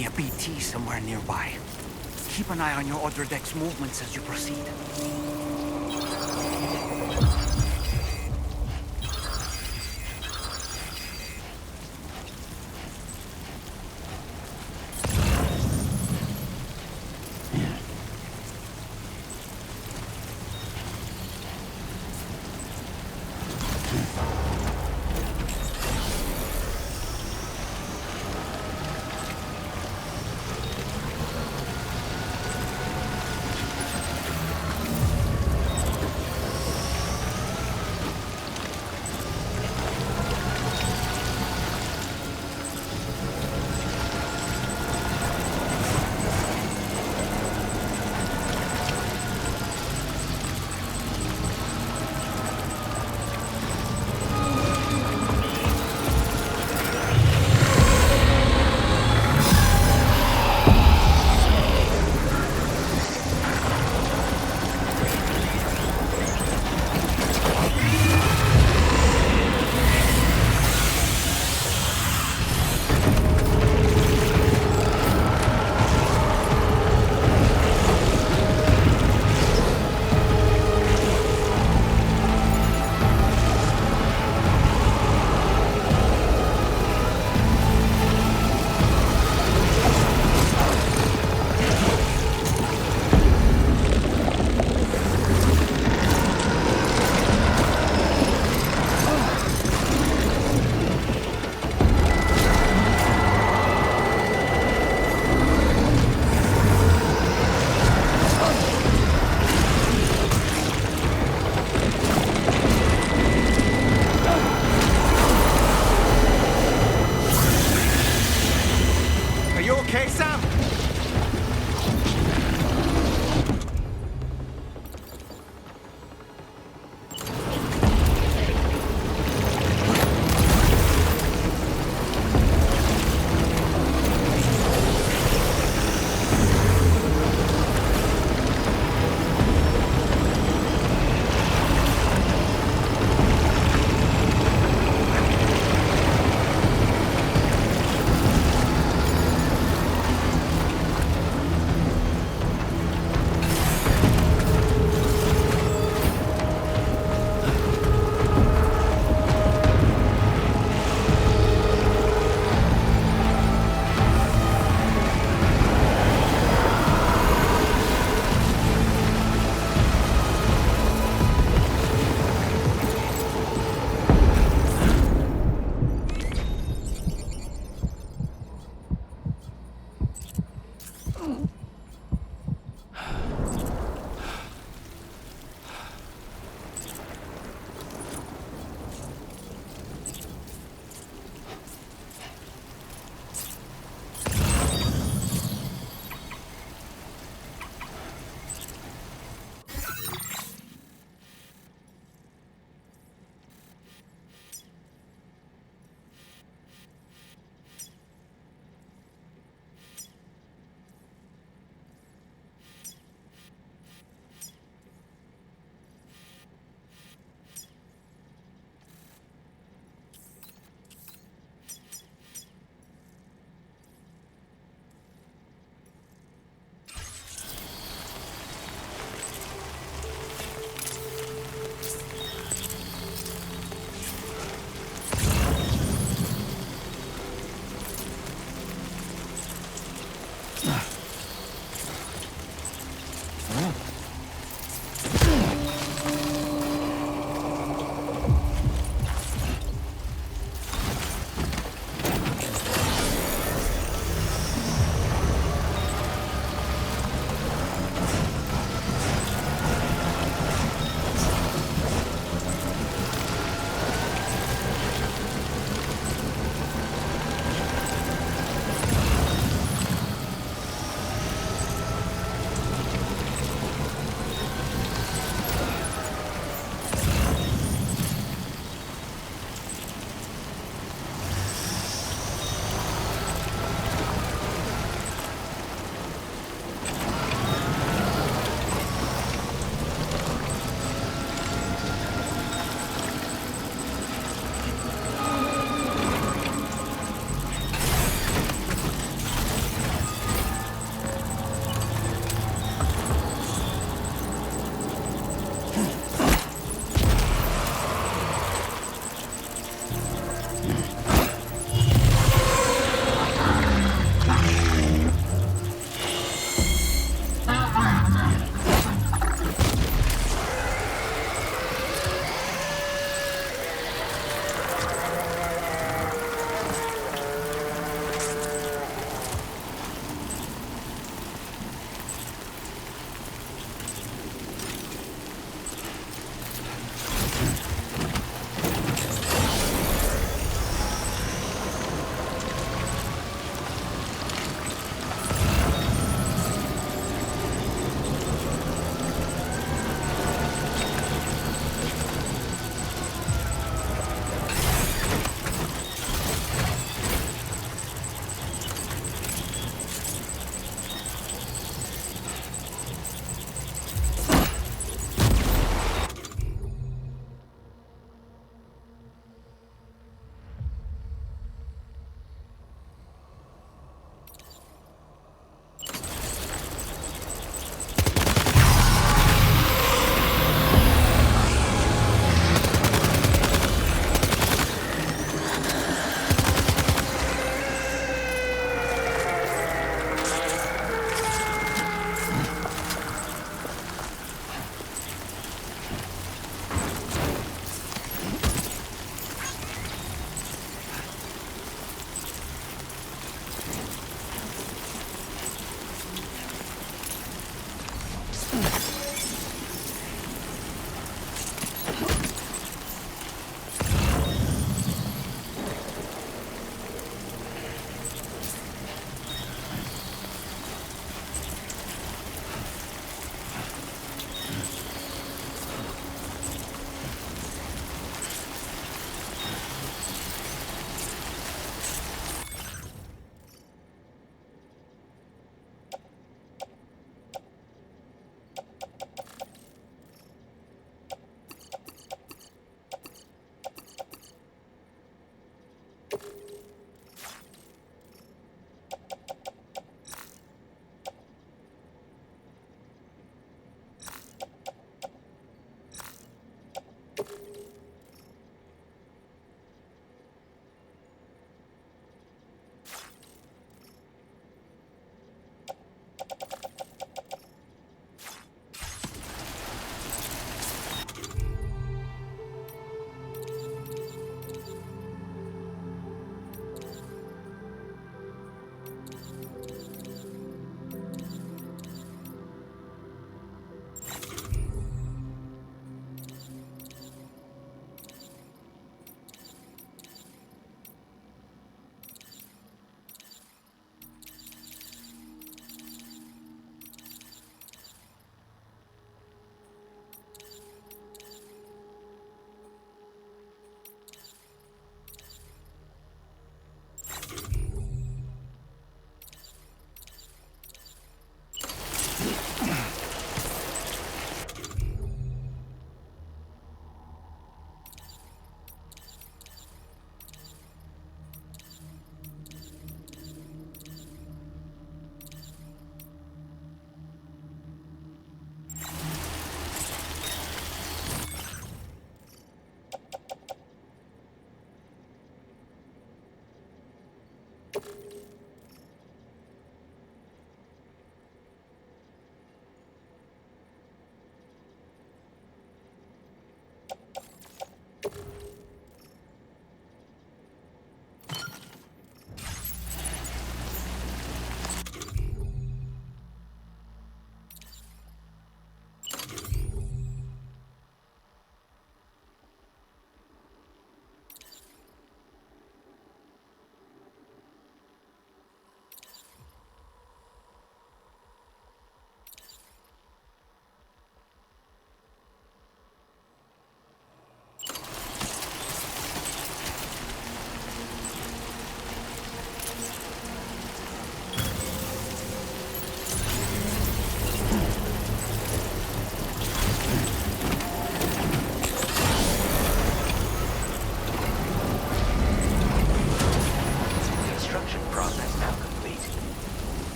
be a BT somewhere nearby. Keep an eye on your other deck's movements as you proceed.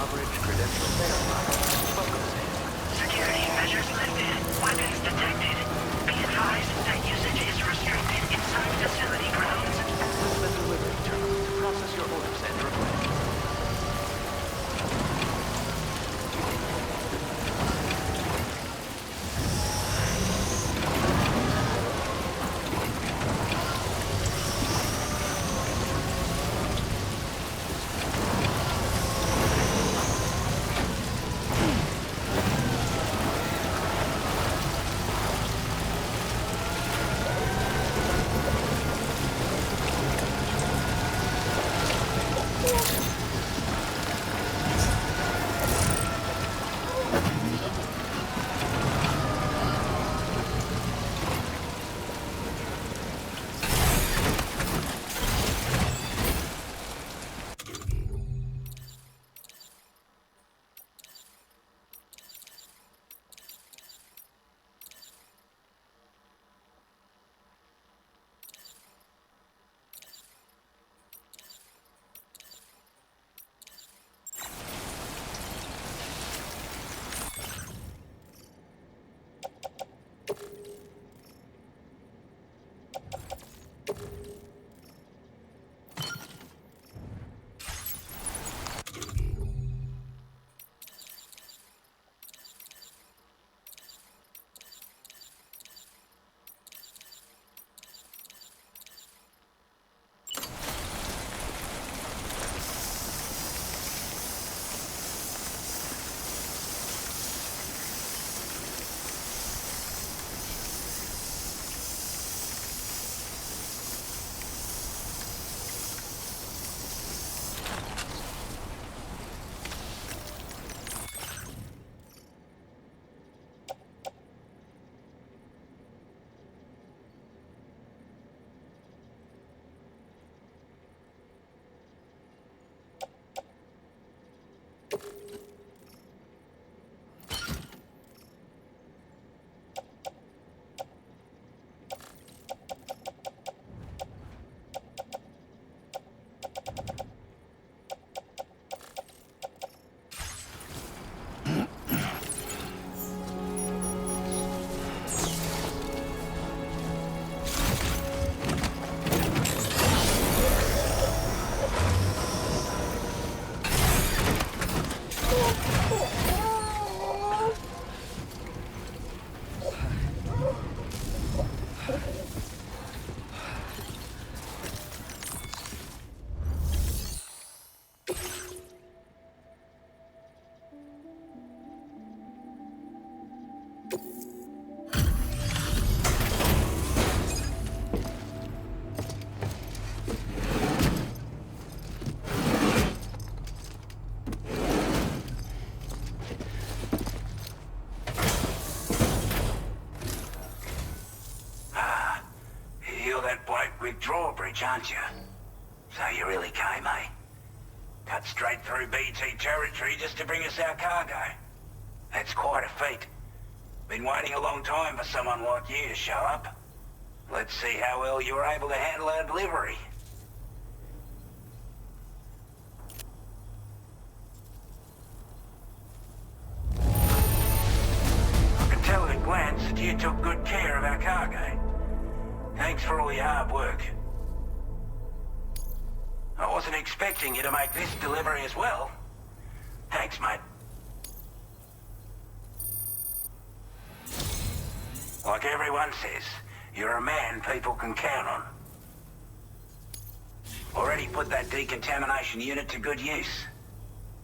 Drawbridge credential verified. Welcome, Sam. Security measures lifted. Weapons detected. Be advised that usage is restricted inside facility grounds. Access the delivery terminal to process your orders and requests. With Drawbridge, aren't you? So you really came, eh? Cut straight through BT territory just to bring us our cargo. That's quite a feat. Been waiting a long time for someone like you to show up. Let's see how well you were able to handle our delivery. I can tell at a glance that you took good care of our cargo. Thanks for all your hard work. I wasn't expecting you to make this delivery as well. Thanks, mate. Like everyone says, you're a man people can count on. Already put that decontamination unit to good use.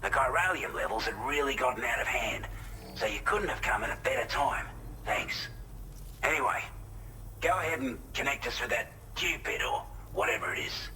The chiralium levels had really gotten out of hand, so you couldn't have come at a better time. Thanks. Anyway, go ahead and connect us with that Cupid or whatever it is.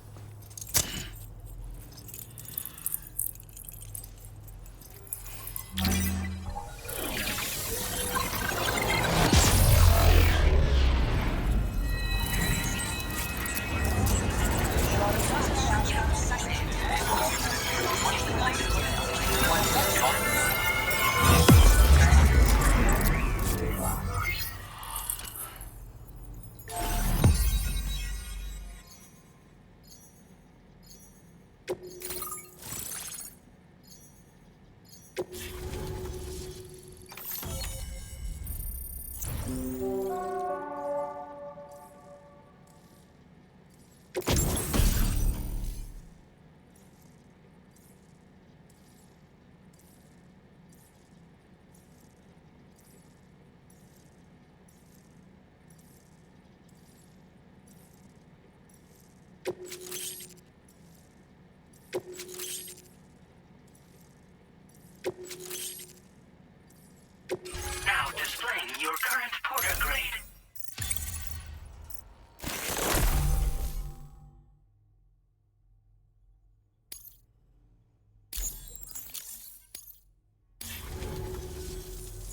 Now displaying your current porter grade.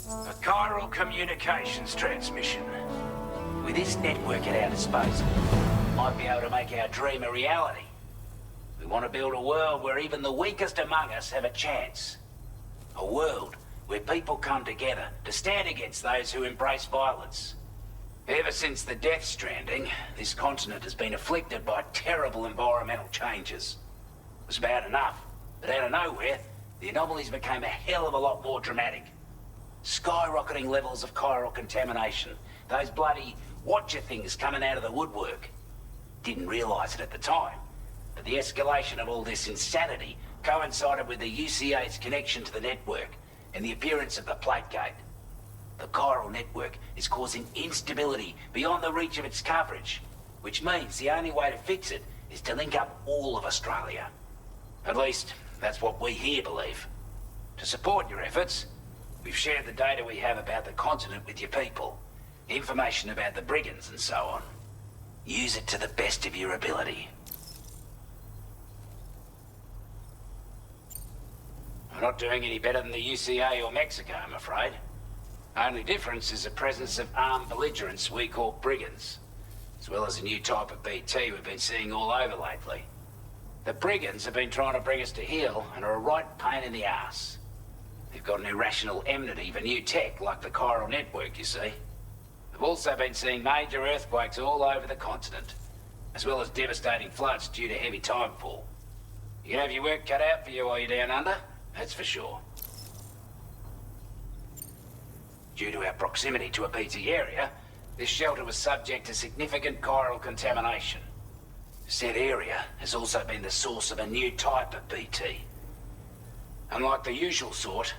A chiral communications transmission. With this network at our disposal, we might be able to make our dream a reality. We want to build a world where even the weakest among us have a chance. A world where people come together to stand against those who embrace violence. Ever since the death stranding, this continent has been afflicted by terrible environmental changes. It was bad enough, but out of nowhere, the anomalies became a hell of a lot more dramatic. Skyrocketing levels of chiral contamination. Those bloody watcher things coming out of the woodwork. Didn't realize it at the time, but the escalation of all this insanity coincided with the UCA's connection to the network and the appearance of the plate gate. The chiral network is causing instability beyond the reach of its coverage, which means the only way to fix it is to link up all of Australia. At least, that's what we here believe. To support your efforts, we've shared the data we have about the continent with your people, information about the brigands and so on. Use it to the best of your ability. We're not doing any better than the UCA or Mexico, I'm afraid. Only difference is the presence of armed belligerents we call brigands, as well as a new type of BT we've been seeing all over lately. The brigands have been trying to bring us to heel and are a right pain in the ass. They've got an irrational enmity for new tech like the chiral network, you see. We've also been seeing major earthquakes all over the continent, as well as devastating floods due to heavy timefall. You can have your work cut out for you while you're down under, that's for sure. Due to our proximity to a BT area, this shelter was subject to significant chiral contamination. Said area has also been the source of a new type of BT. Unlike the usual sort,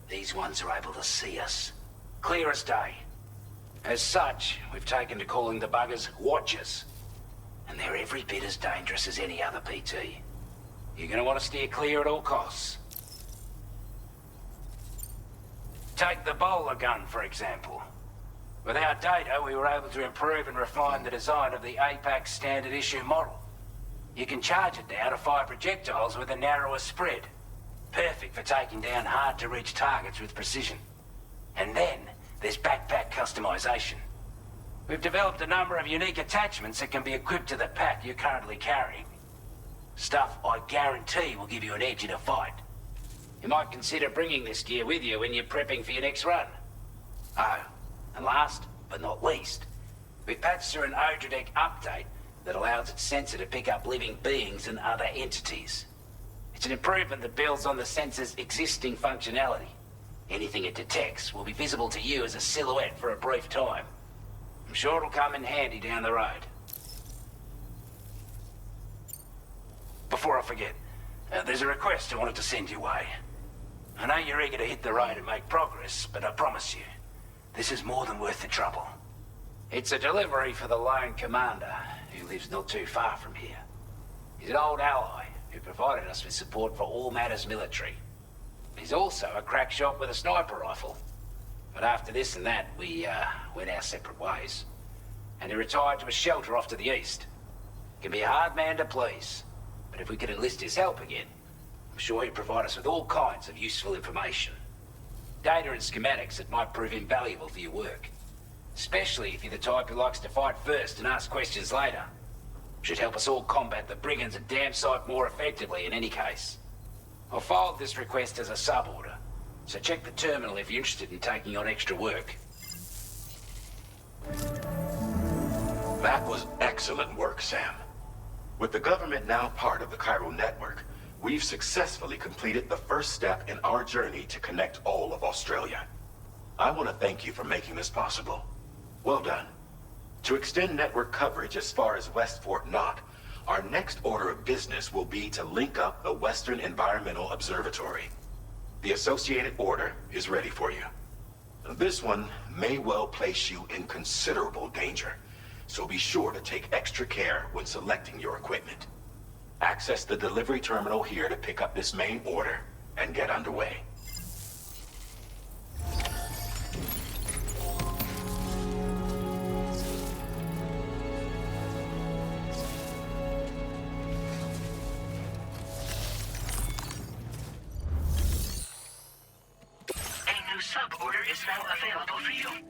these ones are able to see us. Clear as day. As such, we've taken to calling the buggers Watchers. And they're every bit as dangerous as any other BT. You're gonna want to steer clear at all costs. Take the bowler gun, for example. With our data, we were able to improve and refine the design of the APAC standard issue model. You can charge it now to fire projectiles with a narrower spread. Perfect for taking down hard-to-reach targets with precision. And then, there's backpack customization. We've developed a number of unique attachments that can be equipped to the pack you're currently carrying. Stuff I guarantee will give you an edge in a fight. You might consider bringing this gear with you when you're prepping for your next run. Oh, and last but not least, we've patched through an Odradek update that allows its sensor to pick up living beings and other entities. It's an improvement that builds on the sensor's existing functionality. Anything it detects will be visible to you as a silhouette for a brief time. I'm sure it'll come in handy down the road. Before I forget, there's a request I wanted to send your way. I know you're eager to hit the road and make progress, but I promise you, this is more than worth the trouble. It's a delivery for the lone commander, who lives not too far from here. He's an old ally who provided us with support for all matters military. He's also a crack shot with a sniper rifle. But after this and that, we went our separate ways. And he retired to a shelter off to the east. He can be a hard man to please, but if we could enlist his help again, I'm sure he'd provide us with all kinds of useful information. Data and schematics that might prove invaluable for your work. Especially if you're the type who likes to fight first and ask questions later. Should help us all combat the brigands a damn sight more effectively in any case. I'll filed this request as a sub-order, so check the terminal if you're interested in taking on extra work. That was excellent work, Sam. With the government now part of the chiral network, we've successfully completed the first step in our journey to connect all of Australia. I want to thank you for making this possible. Well done. To extend network coverage as far as West Fort Knott, our next order of business will be to link up the Western Environmental Observatory. The associated order is ready for you. This one may well place you in considerable danger, so be sure to take extra care when selecting your equipment. Access the delivery terminal here to pick up this main order and get underway. A new sub-order is now available for you.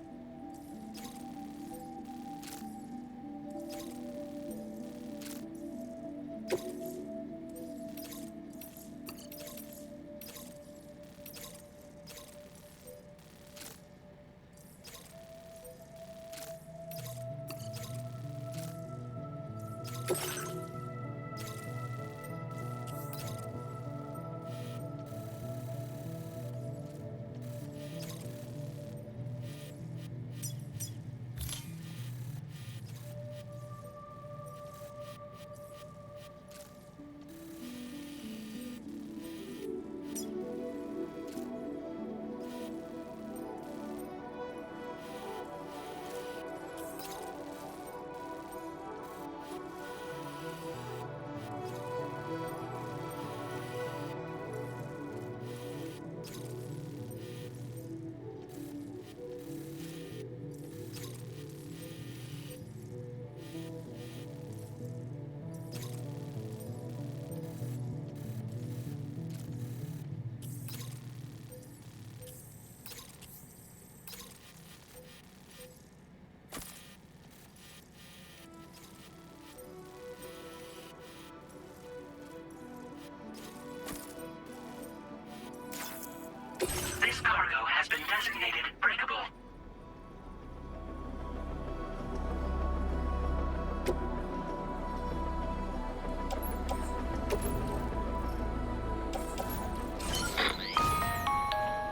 This cargo has been designated breakable.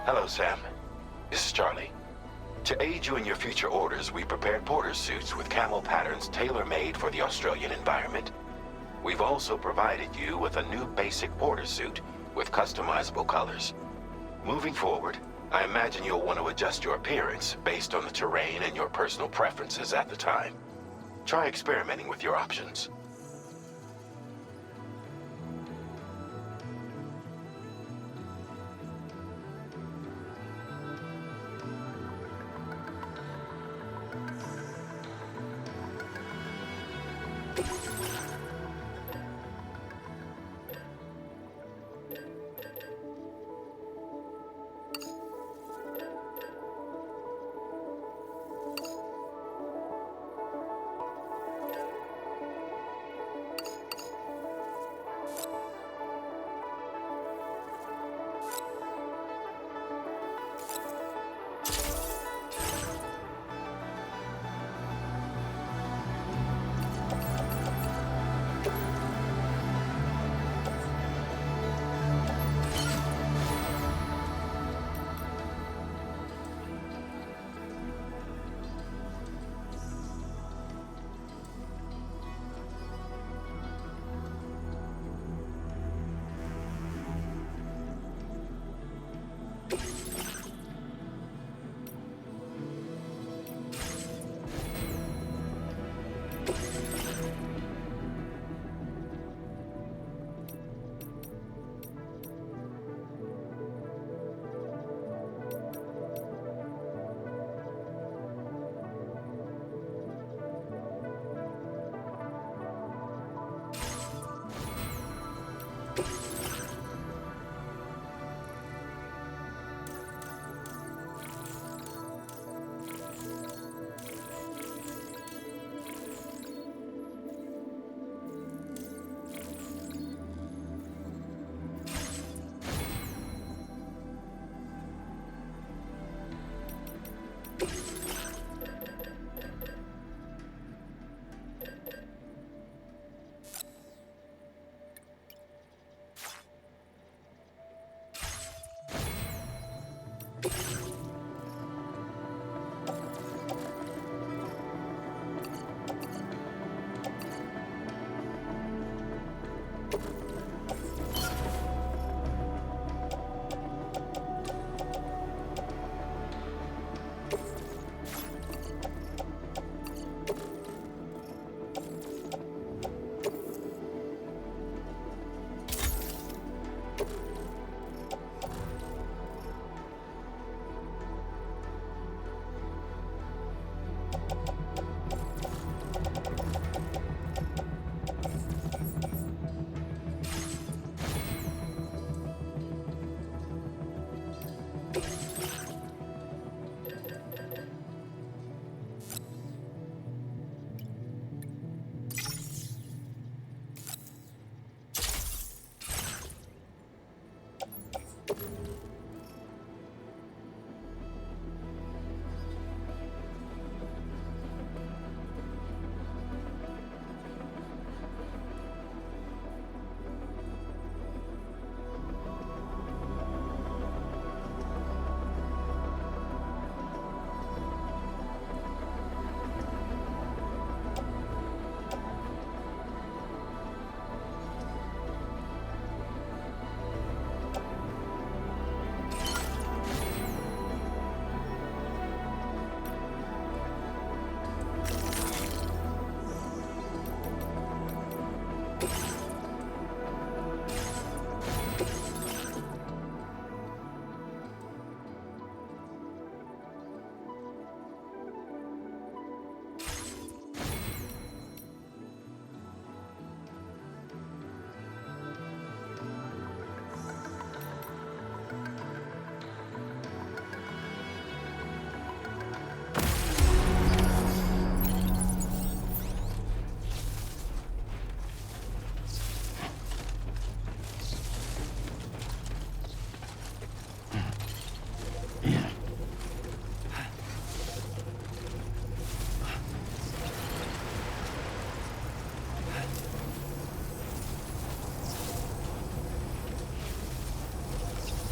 Hello, Sam. This is Charlie. To aid you in your future orders, we prepared porter suits with camel patterns tailor-made for the Australian environment. We've also provided you with a new basic porter suit with customizable colors. Moving forward, I imagine you'll want to adjust your appearance based on the terrain and your personal preferences at the time. Try experimenting with your options.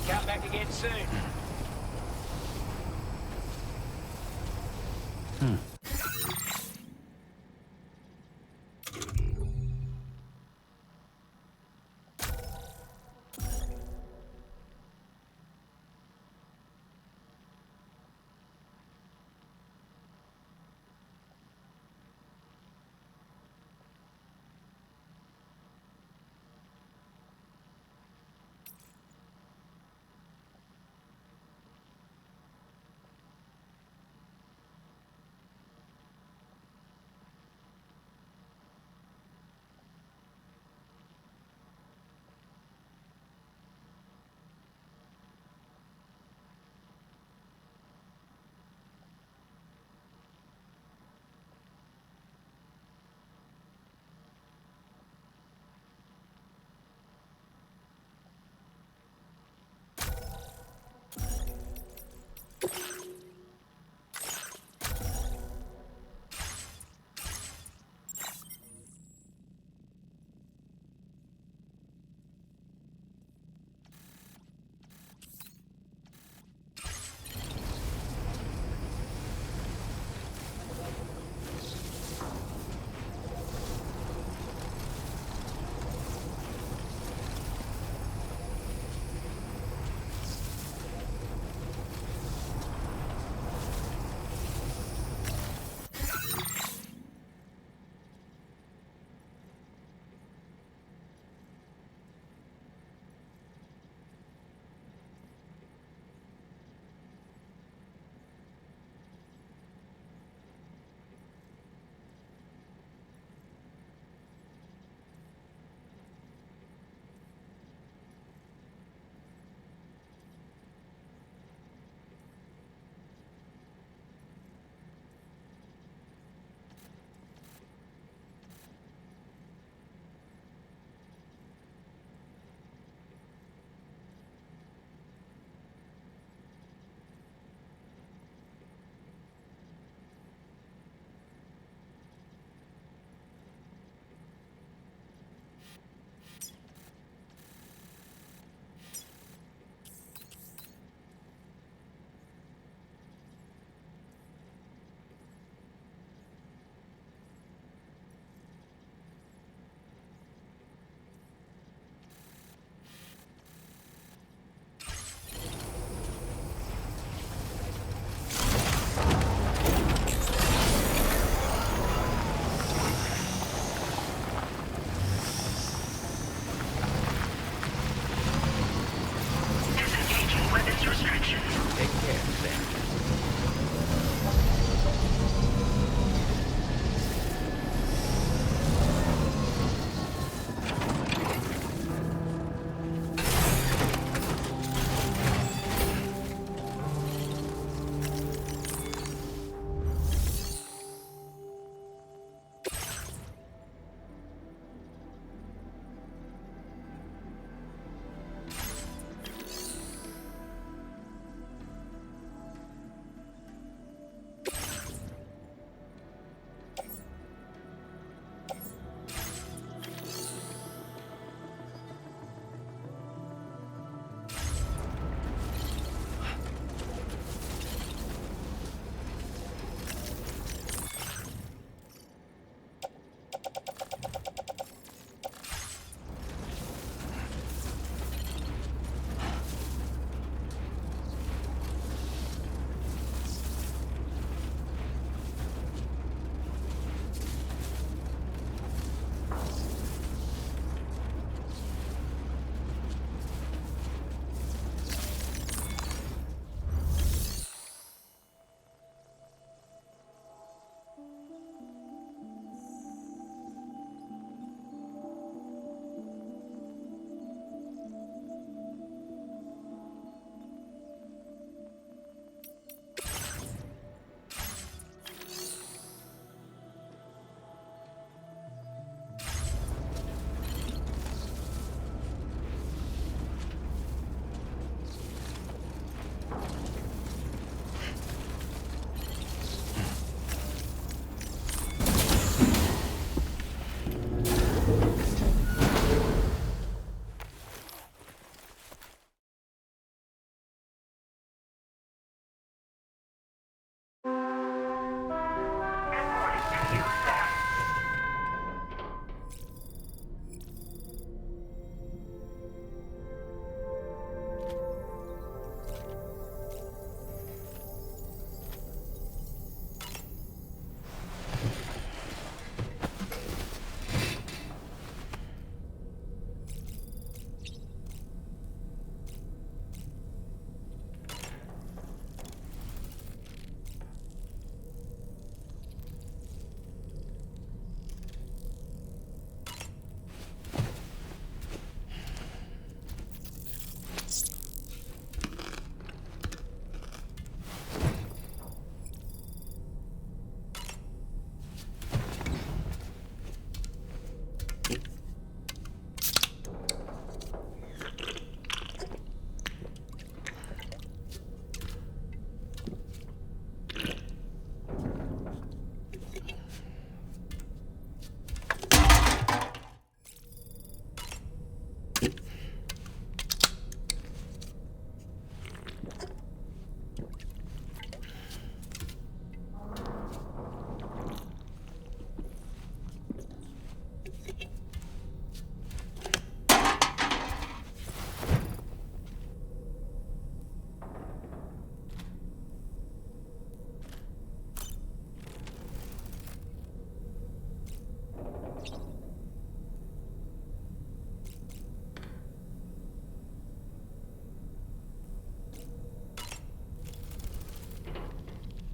Come back again soon.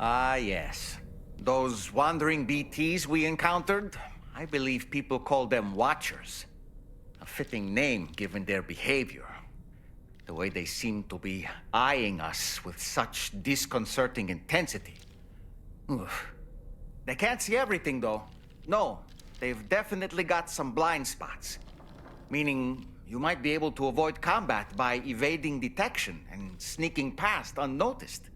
Ah, yes. Those wandering BTs we encountered, I believe people call them Watchers. A fitting name given their behavior. The way they seem to be eyeing us with such disconcerting intensity. Oof. They can't see everything, though. No, they've definitely got some blind spots. Meaning, you might be able to avoid combat by evading detection and sneaking past unnoticed.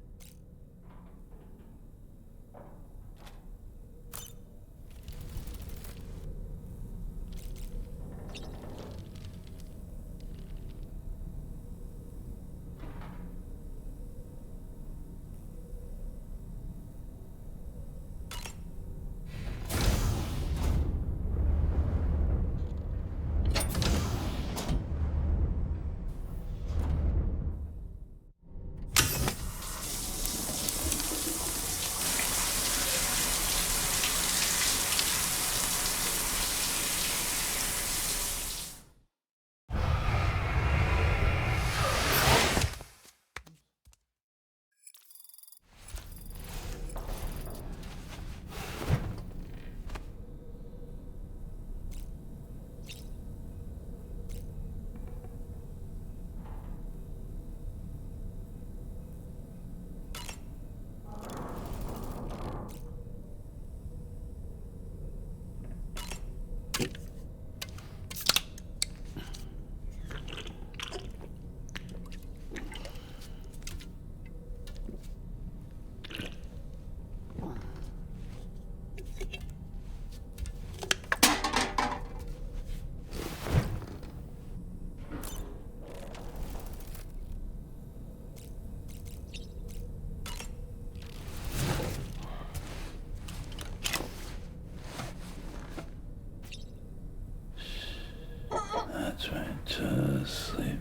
That's right, just sleep.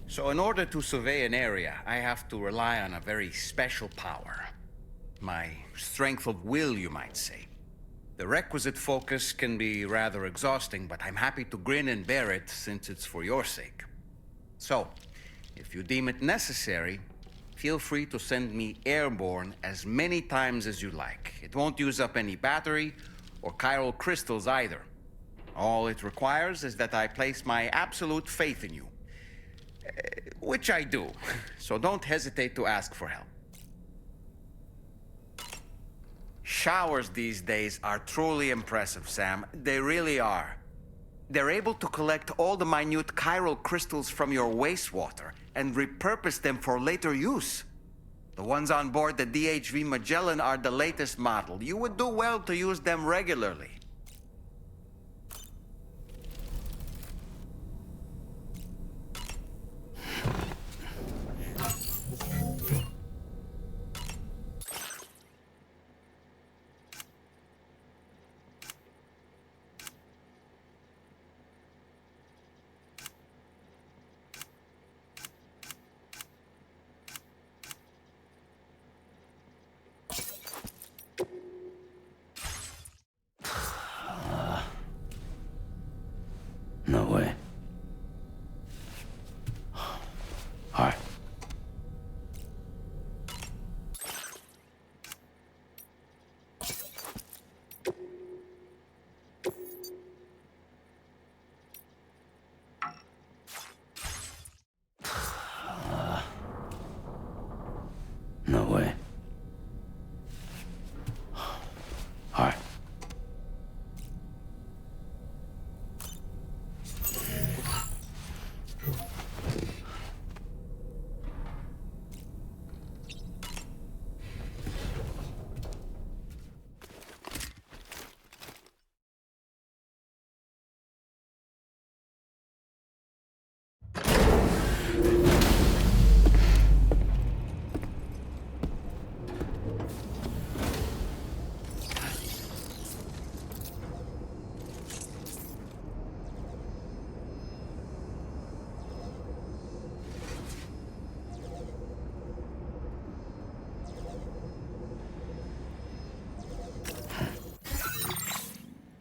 So in order to survey an area, I have to rely on a very special power. My strength of will, you might say. The requisite focus can be rather exhausting, but I'm happy to grin and bear it since it's for your sake. So, if you deem it necessary, feel free to send me airborne as many times as you like. It won't use up any battery or chiral crystals either. All it requires is that I place my absolute faith in you. Which I do, so don't hesitate to ask for help. Showers these days are truly impressive, Sam. They really are. They're able to collect all the minute chiral crystals from your wastewater and repurpose them for later use. The ones on board the DHV Magellan are the latest model. You would do well to use them regularly. No way. All right. No way.